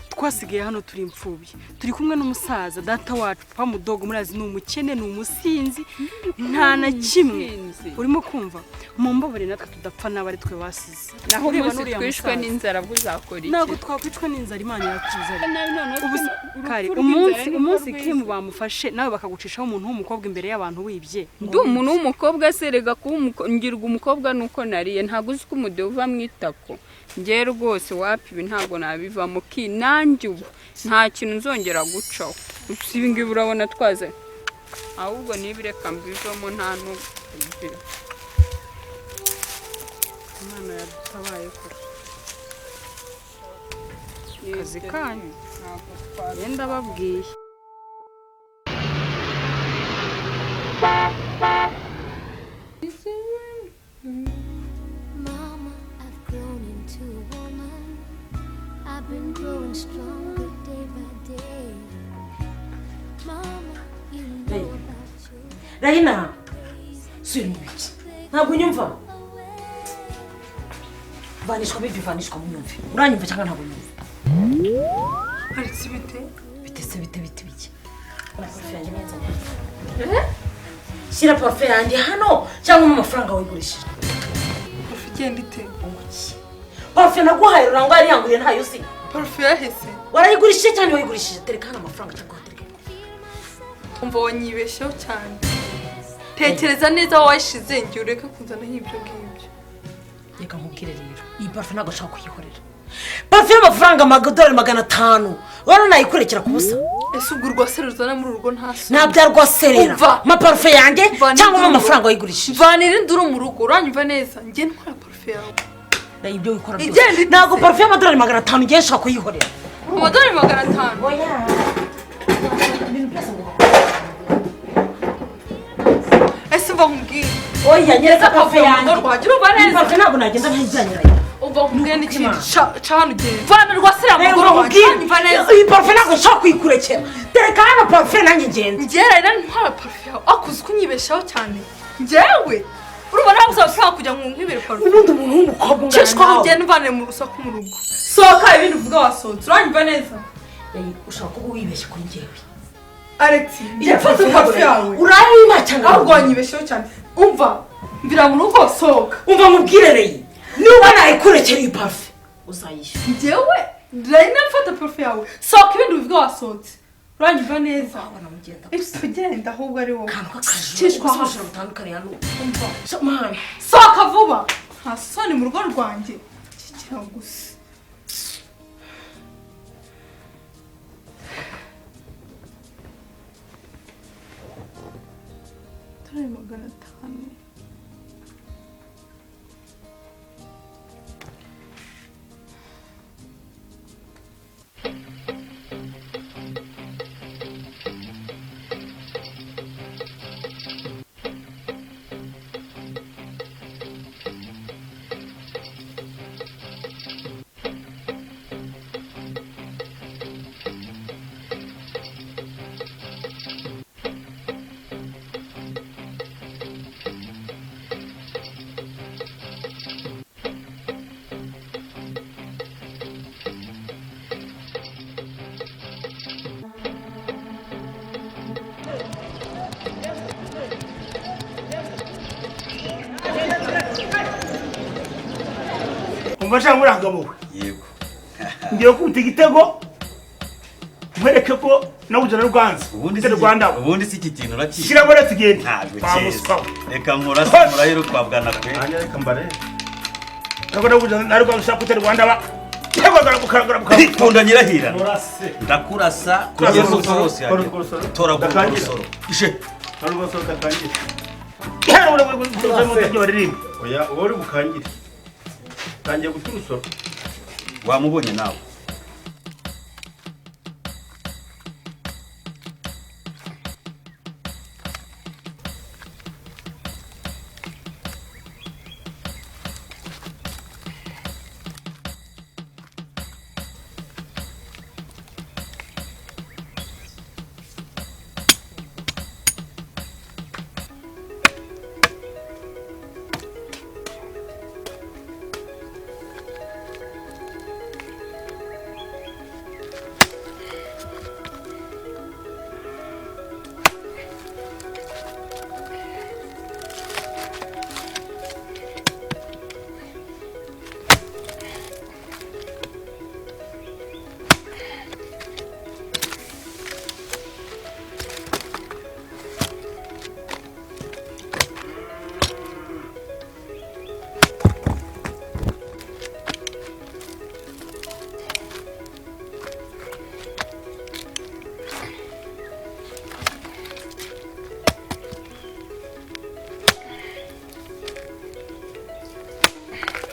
twasigaye hano turi imfubyi turi kumwe n'umusaza data wacu papa mudogo murazi ni umukene ni umusinzi nta na kimwe urimo kumva mu mbabare natwe tudapfa n'abari twe basize naho umunsi twishwe n'inzara buzakora iki ntabwo twakwicwa n'inzara imana iratuzanye kare umunsi kimu bamufashe nawe bakagucishaho umuntu w'umukobwa imbere y'abantu wibye ndi umuntu w'umukobwa serega ngirwa umukobwa nuko nariye ntabwo uzi ko umudeho uva mu itako ngiye rwose wapi ibi ntabwo nabivamo ki nanjye ubu nta kintu nzongera gucaho ibi ngibi urabona twaze ahubwo nibireka mbivamo nta n'ubwira imana yadutabaye kure akazi kanyu ntabwo twagenda babwiye. Mama, I've grown into a woman. I've been growing stronger day by day. Mama, you know about you. Raina, suri mbiki. Ntabwo unyumva? Vanishwa bibi vanishwa munyumve. Uranyumva cyangwa ntabwo unyumva? Haritse bite? Bite biki. Shyira parufe yanjye hano cyangwa mu mafaranga wayigurishije. Parufe igenda ite? Parufe naguhaye Rurangwa yari yanguriye ntayo uzi. Parufe yahise? Warayigurishije cyane wayigurishije? Tereka hano amafaranga cyangwa tereka. Umva wanyibeshyeho cyane. Tekereza neza wayishize ngiye ureke kuzana nk'ibyo ngibyo. Reka nkubwire rero. Iyi parufe ntabwo nshaka kuyikorera. Parufe y'amafaranga $500 wari nayikurekera ku busa. Ese ubwo urwaserera muri urugo ntaso? Ntabya rwaserera. Ma parufe yanjye cyangwa mu mafaranga wayigurishije. Vanira induru mu rugo uranyumva neza. Ngiye ntwara parufe yawe. Na ibyo wikora byose. Ntabwo parufe y'amadolari $500 ngiye nshaka kuyihorera. $500? Oya. Ese mva nkubwire. Oya nyereka parufe yanjye. Rwagira uba neza. Parufe ntabwo nagenda ntijyanira. Umva nkubwire n'ikindi cano ugenda. Vana rwaserera mu rugo rwanyumva neza. Iyi parufe ntabwo nshaka kuyikurekera. Tereka hano parufe nanjye ngenda. Ngera rero ntwara parufe yawe. Akuze kunyibeshaho cyane. Njyewe urumva ntabwo uzashaka kujya mu nkibere parufe. Ubundi umuntu w'umukobwa ungana Cishwa ugenda uvane mu rusaku mu rugo. Sohoka ibindi uvuga wasohotse. Uranyumva neza? Ushaka kuba wibeshye kuri njyewe. Alex, yafata parufe yawe. Urayima cyangwa ahubwo wanyibeshyeho cyane. Umva mbira mu rugo sohoka. Umva mubwirereye. Niba nayikurekera iyi parufe uzayishyura. Njyewe Raina mfata parufe yawe. Sohoka ibindi uvuga wasohotse. Uranyumva neza? Tugenda ahubwo ari wowe. Cishwa hashira butandukanye hano. Umva. Sohoka vuba. Nta soni mu rugo rwanjye. Kikira gusa. $500. Umva ngurangabo we. Yego. Ngiye kuta igitego. Mwereke ko nawujana ruganza. Ubundi si iki kintu urakiye. Shira bora tugende. Ntabwo cyeza. Reka murahiro kwabwana kwe. Anya reka mbare. Ntabwo nawujana na ruganza kute Rwanda ba. Tegagara Tunda nyirahira. Ndakurasa kugeza hose yaje. Tora gusoro. Ishe. Narugosoro katangira. Hero uri mu baririmba. Oya uri bukangire. Tangiye gutura usoro. Wamubonye nawe.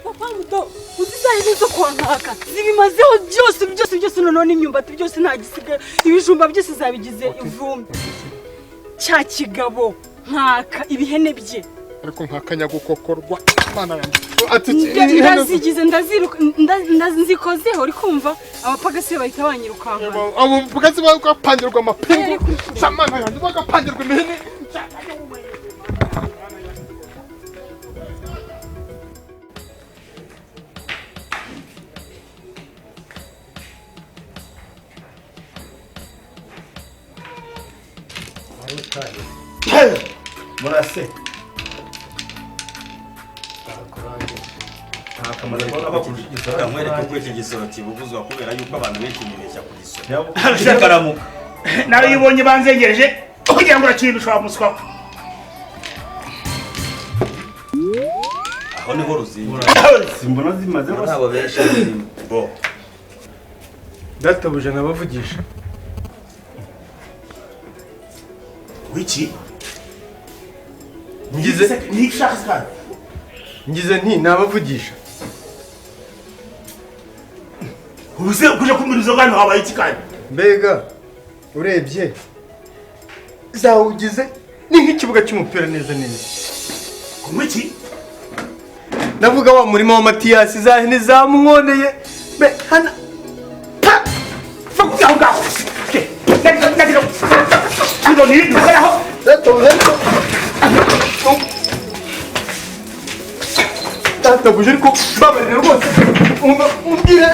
Papa muto. uzizahene zo kwa nkaka zibimazeho byose noneho n'imyumbati byose nta gisigaye ibijumba byose zabigize ivumbi cya kigabo nkaka ibihene bye ariko nkakanyagukokorwa mana yanjye ndazigize nzikozeho uri kumva abapagasi bahita banyirukanka abo pagasi bagapangirwa amapingu samana yanjye bagapangirwa imihene murase mwereka ko iki gisoro kibuguzwa kubera yuko abantu benshi nyibeshya ku gisoro karamuka nawe iyo ubonye banzengereje kugira ngo urakinde ushobora muswaho aho niho ruzinga simbona zimaze abo benshi bo databuja nabavugisha wiki ngize nishaka kandi ngize nti nabavugisha ubuze kuje kumiriza gano habaye iki kandi mbega urebye zawugize ni nk'ikibuga cy'umupira neza neza kumiki ndavuga wa murima wa Matiyasi zahene zamwoneye be hana pa fuka ke nagiro ndo ni ndaraho leto tata buje ariko babarira rwose umbwire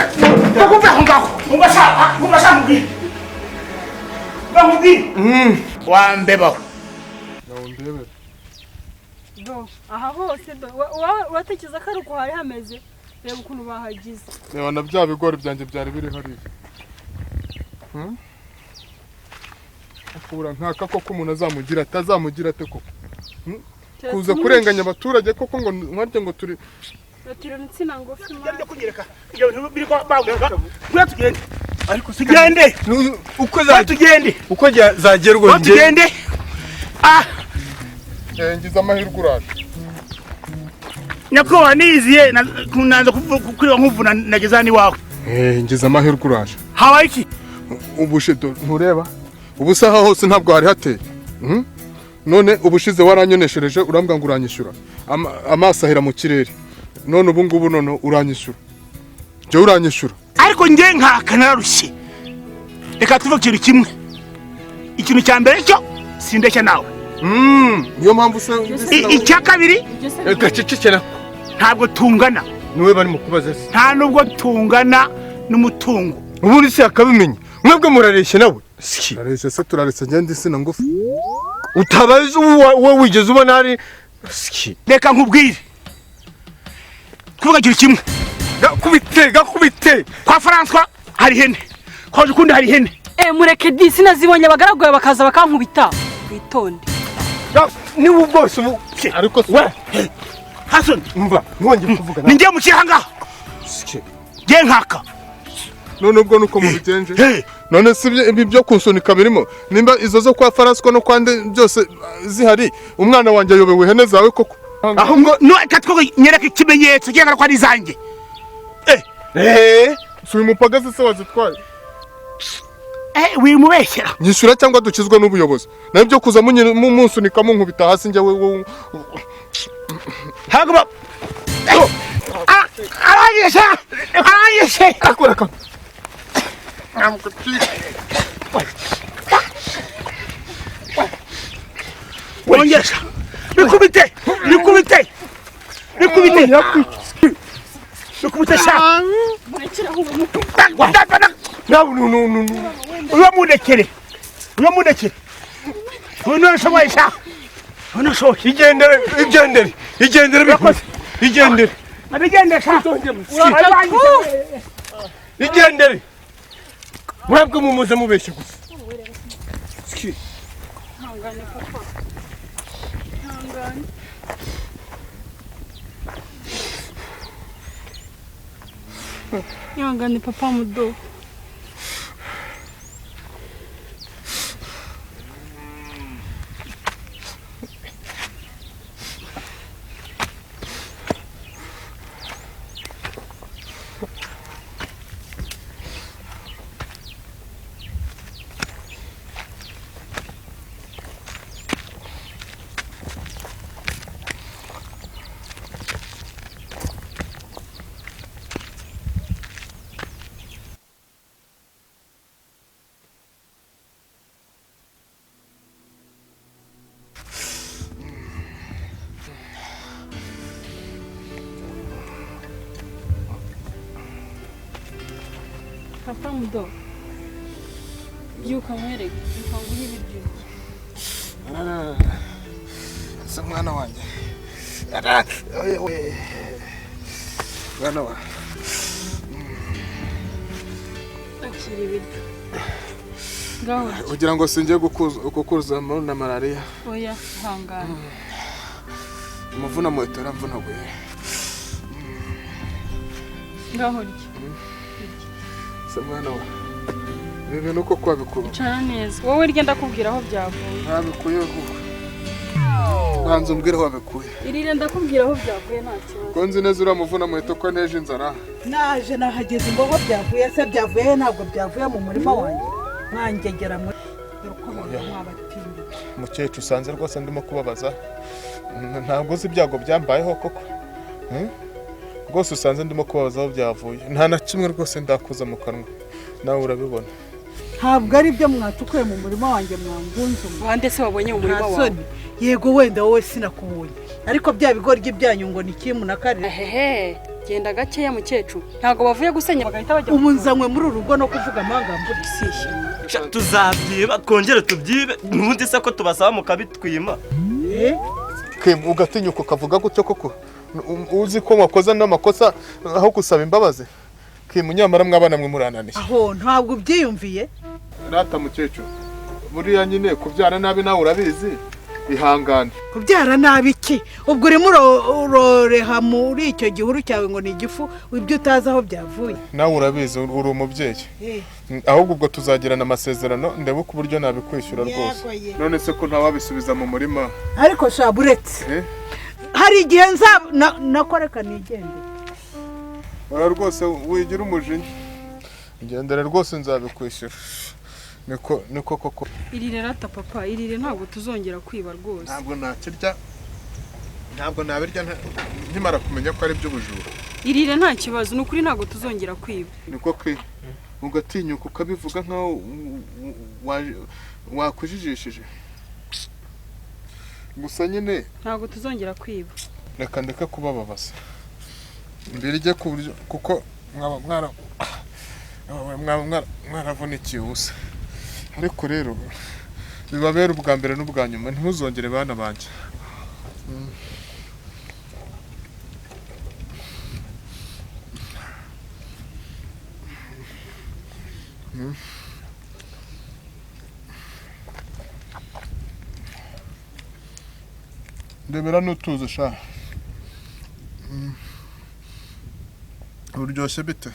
bakumve aho ngaho umbasha mubwire bamubwire wambebaho ndebera aha hose watekereza ko ari uko hari hameze reba ukuntu bahagize reba na bya bigori byanjye byari biri hariya akubura nkaka koko umuntu azamugira atazamugira ate koko kuza kurenganya abaturage koko ngo nkarye ngo turi insina ngufi njye kunyereka ibyo bintu biri kwa bawuga ngura tugende ariko sigende uko tugende uko zagerwa nge tugende ngize amahirwe uraje nyako waniziye kunanza kukuriwa nkuvuna nageza ni wawe ngize amahirwe uraje habaye iki ubushido ntureba ubusaha hose ntabwo hari hateye none ubushize waranyoneshereje urambwa ngo uranyishyura amaso ahera mu kirere none ubu ngubu none uranyishyura je uranyishyura ariko nge nkaka nararushye reka tuvuge ikintu cya mbere cyo sindeshya nawe niyo mpamvu se icya kabiri reka cicikena ntabwo tungana niwe bari mu kubaza se nta nubwo tungana n'umutungo ubundi se akabimenya mwebwe murareshya nawe turareshya se turareshya ngende isina ngufi utabaze wowe wigeze ubona hari reka nkubwire kuvuga kimwe gakubite kwa François hari hene kwa Jukundi hari hene mureke disi nazibonye abagaraguye bakaza bakankubita kwitonde niwe bwose ubu ariko we Hassan umva nkonge kuvuga ninjye mu kihanga nge nkaka none ubwo nuko mubigenje none si ibi byo kunsunika birimo nimba izo zo kwa François no kwande byose zihari umwana wanjye ayobewe hene zawe koko ahubwo no katwo nyereka ikimenyetso cyangwa ko ari zanjye suye umupagazi se wazitwaye wimubeshyera nyishyura cyangwa dukizwe n'ubuyobozi nayo byo kuza munsunika munkubita hasi njye we hagaba aranyeshe akora ka wongesha bikubite sha uramudekere unoshoboye sha unoshoboye igendere bikoze igendere mwebwe mumuze mubeshye gusa ihangane papa mudo papa mudo byuka nkwereke byuka nguhe ibiryo asa mwana wanjye mwana wa akiri ibiryo ngaho ugira ngo singiye gukuza na malariya oya hangana umuvuna muhetera mvunaguye ngaho rya asa mwana wa ibi bintu uko kwabikura icara neza wowe rya ndakubwira aho byavuye ntabikuye vuba banza umbwire aho wabikuye irire ndakubwira aho byavuye nta kibazo ko nzi neza uriya muvuna muheto ko nteje inzara naje nahageze imbogo byavuye se byavuye ntabwo byavuye mu murima wanjye mwangegera muri mukecuru usanze rwose ndimo kubabaza ntabwo uzi ibyago byambayeho koko rwose usanze ndimo kubabaza aho byavuye nta na kimwe rwose ndakuza mu kanwa nawe urabibona ntabwo ari byo mwatukuye mu murima wanjye mwangunze wande se wabonye mu murima wawe yego wenda wowe sinakubonye ariko bya bigoryi byanyu ngo ni kimu na kare hehe genda gakeya mukecuru ntabwo bavuye gusenya bagahita bajya umunzanywe muri uru rugo no kuvuga amagambo risishye tuzabyiba twongere tubyibe n'ubundi se ko tubasaba mukabitwima ugatinyuka ukavuga gutyo koko uzi ko mwakoze n'amakosa aho gusaba imbabazi nyamara mwabana mwe murananiye aho ntabwo ubyiyumviye rata mukecuru buriya nyine kubyara nabi nawe urabizi ihangane kubyara nabi iki ubwo urimo uroreha muri icyo gihuru cyawe ngo ni igifu ibyo utazi aho byavuye nawe urabizi uri umubyeyi ahubwo ubwo tuzagirana amasezerano ndebe uko uburyo nabikwishyura rwose none se ko ntawabisubiza mu murima ariko shaba uretse hari igihe nakoreka nigende ora rwose wigira umujinya ngendere rwose nzabikwishyura niko koko irire rata papa irire ntabwo tuzongera kwiba rwose ntabwo nakirya ntabwo nabirya nkimara kumenya ko ari by'ubujura irire nta kibazo n'ukuri ntabwo tuzongera kwiba niko kwi ugatinyuka ukabivuga nkaho wakujijishije gusa nyine ntabwo tuzongera kwiba reka ndeke kubababaza mbirye ku buryo kuko mwaba mwaravunikiye ubusa ariko rero bibabera ubwa mbere n'ubwa nyuma ntuzongere bana banjye ndebera n'utuzi sha uryoshye bite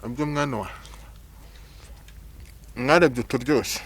abyo mwana wa mwarebye uturyoshye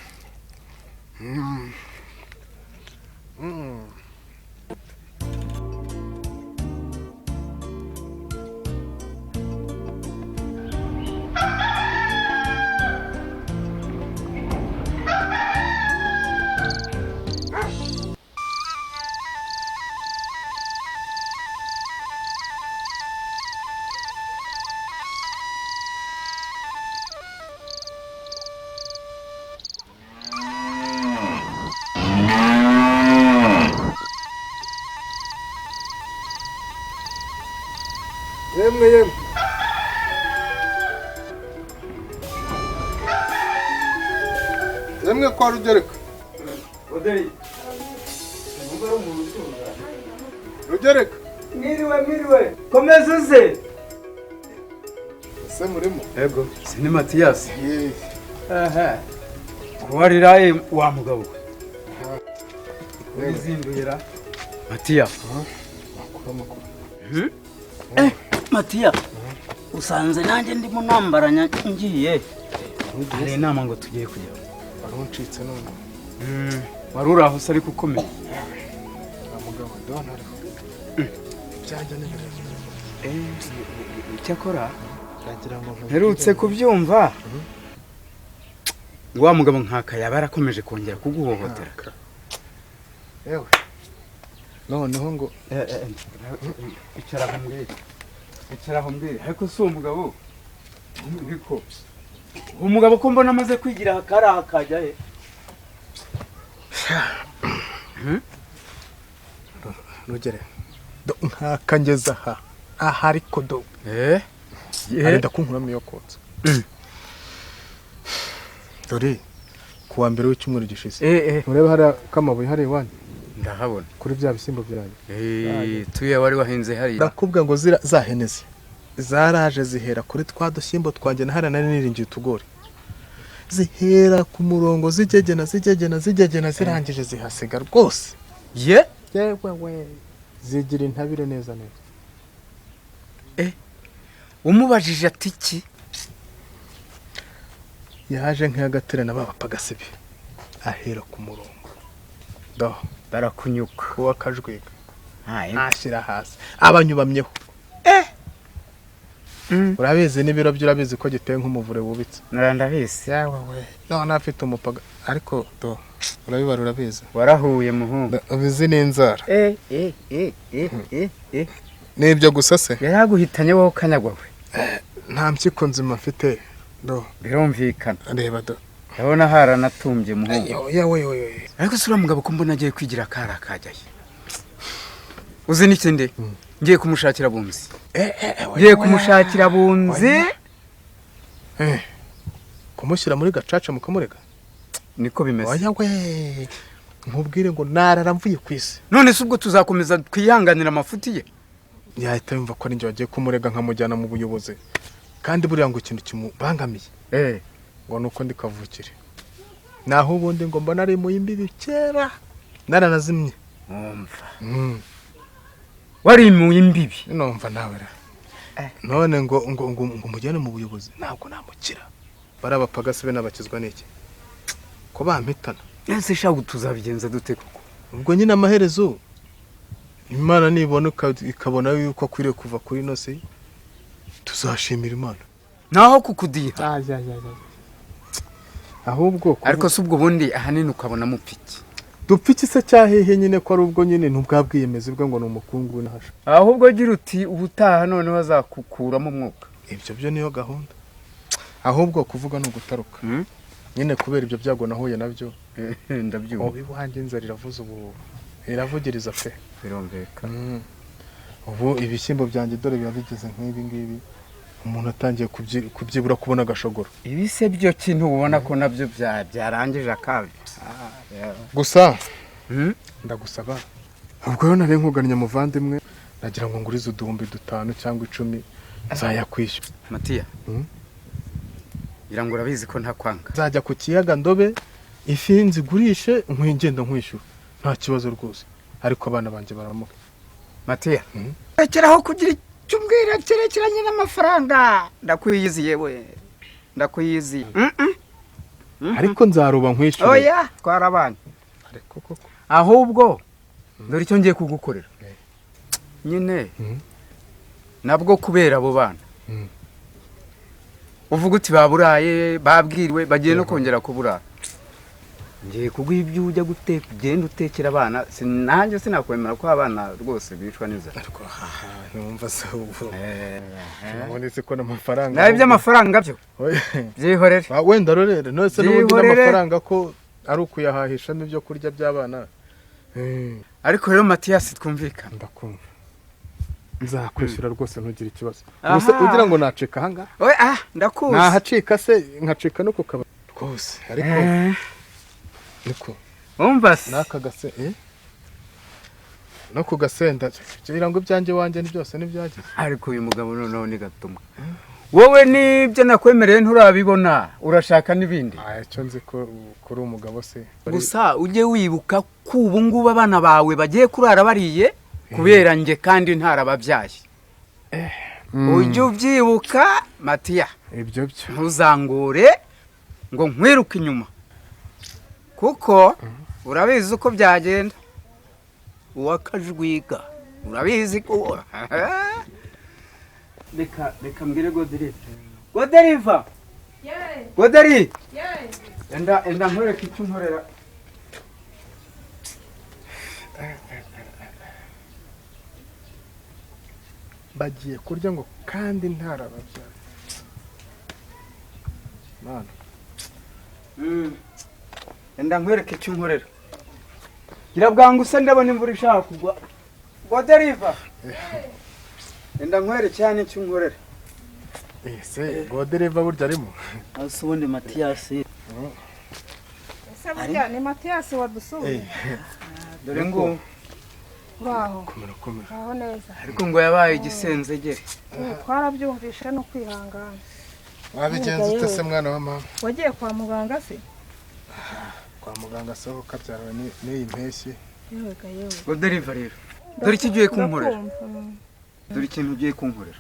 yemwe kwa Rugereka Rugereka mwiriwe komeza uze se murimo yego ni Matiyasi aha kubariraye wa mugabo wizinduyira Matiya Matiya usanze nanjye ndimo nambaranya ngiye hari inama ngo tugiye kujya waruncitse none wari uraho se ariko ukomeye mugabo ndabona ariho byajya n'ibirere icyakora mperutse kubyumva ngo wa mugabo nkaka yaba yarakomeje kongera kuguhohotera yewe noneho ngo icara aho mbwira ariko si uwo mugabo ariko uwo mugabo ko mbona amaze kwigira hakari hakajya he Rugere nkaka ngeze aha ariko do arenda kunkuramo iyo kotsa dore kuwa mbere w'icyumweru gishize ureba hari kamabuye hari iwanyu ndahabona kuri bya bisimbo byanyu tuye wari wahinze hari ndakubwa ngo zaheneze zaraje zihera kuri twa dushyimbo twanjye na nari niringiye utugori zihera ku murongo zigegena zirangije zihasiga rwose yewe zigira intabire neza umubajije ati iki yaje nk'agatere na baba pagasibe ahera ku murongo barakunyuka kuwa kajwiga ntashyira hasi abanyubamyeho urabizi n'ibiro byo urabizi ko giteye nk'umuvure wubitse ndabizi none afite umupaga ariko urabibara urabizi warahuye muhungu ubizi n'inzara nibyo gusa se yaraguhitanye wowe kanyagwawe nta mpyiko nzima mfite birumvikana reba ndabona haranatumbye muhungu yewe ariko sura mugabo ko mbona agiye kwigira kara kajyaye uzi n'ikindi ngiye kumushakira bunzi kumushyira muri gacaca mukamurega niko bimeze nkubwire ngo narara mvuye ku isi none se ubwo tuzakomeza twihanganira amafuti ye yahita yumva ko ninjye wagiye kumurega nkamujyana mu buyobozi kandi buriya ngo ikintu kimubangamiye ngo nuko ndi kavukire naho ubundi ngo mbona ari mu imbibi kera naranazimye wari mu imbibi numva nawe none ngo mujyane mu buyobozi ntabwo namukira bari abapagasi be n'abakizwa n'iki ko bampitana ese shaka tuzabigenza dute koko ubwo nyine amaherezo Imana nibona ikabona yuko akwiriye kuva kuri ino si tuzashimira Imana naho kukudiha ahubwo ariko se ubwo bundi ahanini ukabona mupiki dupfiki se cyahehe nyine ko ari ubwo nyine ntubwabwiyemeze bwo ngo ni umukungu nahasha ahubwo gira uti ubutaha none bazakukuramo umwuka ibyo byo niyo gahunda ahubwo kuvuga no gutaruka nyine kubera ibyo byago nahuye nabyo ndabyumva ubu iwanjye inzara iravuze ubu iravugiriza pe birumvikana ubu ibishyimbo byanjye dore biba bigeze nk'ibi ngibi umuntu atangiye kubyibura kubona agashogoro ibi se byo kintu ubona ko nabyo byarangije akabi gusa ndagusaba ubwo rero nari nkugannye muvandimwe nagira ngo ngurize uduhumbi 5 cyangwa 10 nzayakwishyura Matiya ngo urabizi ko ntakwanga nzajya ku kiyaga ndobe ifi nzigurishe nkwingenda nkwishyura nta kibazo rwose ariko abana banjye baramuka Matiya rekeraho kugira icyo umbwira cyerekeranye n'amafaranga ndakwiyiziye we ndakwiyiziye ariko nzaruba nkwishyura oya twara abana ahubwo dore icyo ngiye kugukorera nyine nabwo kubera abo bana uvuga uti baburaye babwiriwe bagiye no kongera kuburara ngiye kuguha ibyo ujya guteka ugenda utekera abana nanjye sinakwemera ko abana rwose bicwa n'inzara ariko numva se ubu ubonetse ko n'amafaranga nawe by'amafaranga byo byihorere wenda rorere none se n'ubundi n'amafaranga ko ari ukuyahahisha n'ibyo kurya by'abana ariko rero Matiyasi twumvikana ndakumva nzakwishyura rwose ntugire ikibazo ugira ngo nacika ahangaha ndakuzi nahacika se nkacika no kukaba rwose ariko niko umva se naka gase no kugasenda kugira ngo ibyanjye wanjye ni byose nibyagize ariko uyu mugabo noneho ni gatumwa wowe nibyo nakwemereye nturabibona urashaka n'ibindi icyo nzi ko kuri umugabo se gusa ujye wibuka ko ubu ngubu abana bawe bagiye kurara bariye kubera nge kandi ntarababyaye ujye ubyibuka Matiya ibyo byo ntuzangure ngo nkwiruke inyuma kuko urabizi uko byagenda uwakajwiga urabizi ko reka mbwire Goderiva Goderi enda nkwereke icyo unkorera bagiye kurya ngo kandi ntarababyaye mana enda nkwereke icyo unkorera gira bwangu se ndabona imvura ishaka kugwa Goderiva enda nkwere cyane cyunkorera ese Goderiva burya arimo ase ubundi Matiyasi ese burya ni Matiyasi wadusuye dore ngo waho komera aho neza ariko ngo yabaye igisenzegere twarabyumvishe no kwihangana wabigenza ute se mwana wa mama wagiye kwa muganga se kwa muganga se ukabyara n'iyi mpeshyi yewe Goderiva rero dore ikigiye kunkorera dore ikintu ugiye kunkorera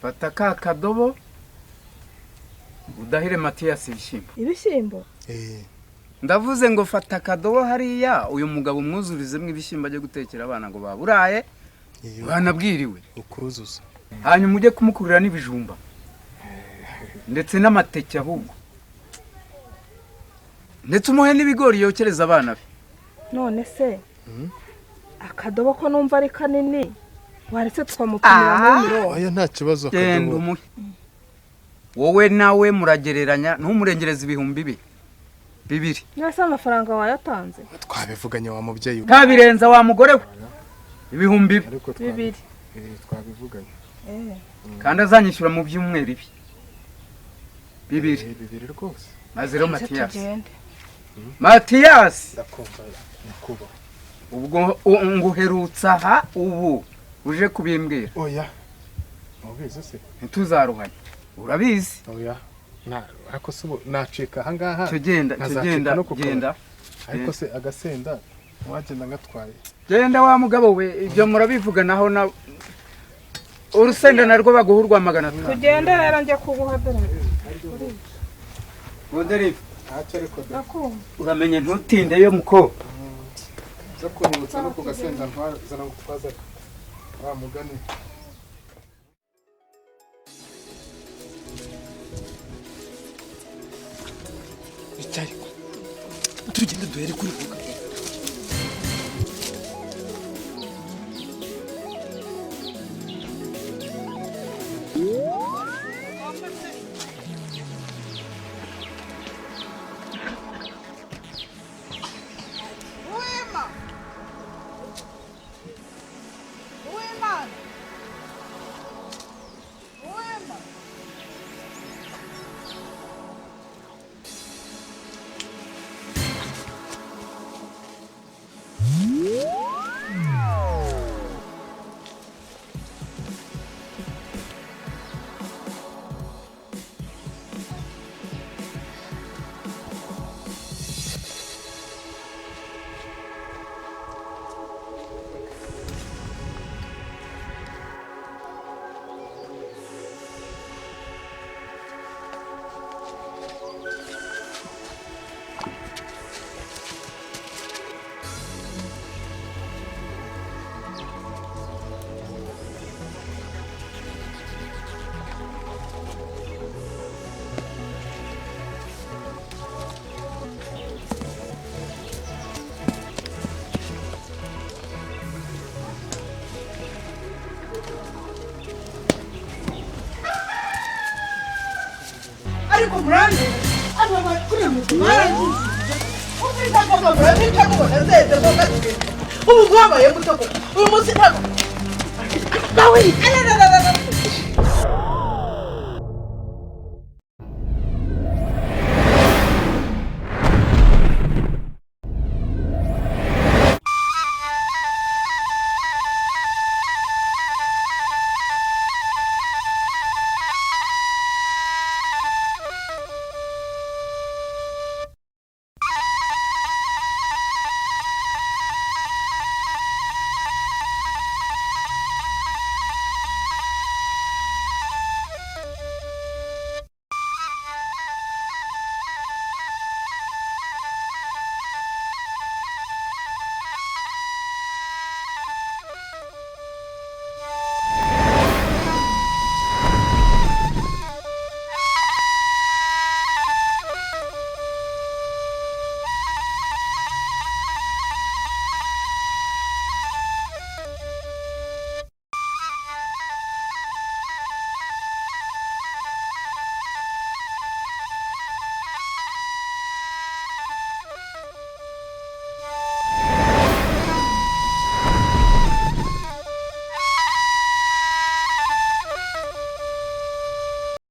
fata ka kadobo udahire Matiyasi ibishyimbo ndavuze ngo fata akadobo hariya uyu mugabo umwuzurizemo ibishyimbo ajye gutekera abana ngo baburaye banabwiriwe ukuzuza hanyuma ujye kumukurira n'ibijumba ndetse n'amateke ahubwo ndetse umuhe n'ibigori yokereza abana be none se akadobo ko numva ari kanini waretse tukamupimira muri mirongo oya nta kibazo genda umuhe wowe nawe muragereranya ntumurengereze ibihumbi bibiri nase amafaranga wayatanze twabivuganye wa mubyeyi ntabirenza wa mugore we ibihumbi bibiri twabivuganye kandi azanyishyura mu byumweru bibiri rwose maze rero Matiyasi ubwo nguherutse aha ubu uje kubimbwira oya ubizi se ntituzaruhanye urabizi oya ariko se ubu nacika aha ngaha genda ariko se agasenda wagenda ngatwaye genda wa mugabo we ibyo murabivuganaho na urusenda narwo baguha urwa 500 tugende rero njye kuguha Goderiva uramenye ntutindeyo muko zo kunyibutsa no kugasenda ntwazana gutwaza wa mugani icyariko tugende duhere kuri vuga ariko murande aba bakuri mu maragize ufite akagabura n'icyo zeze ko gatwe ubu gwabaye mutoko uyu munsi ntabwo nawe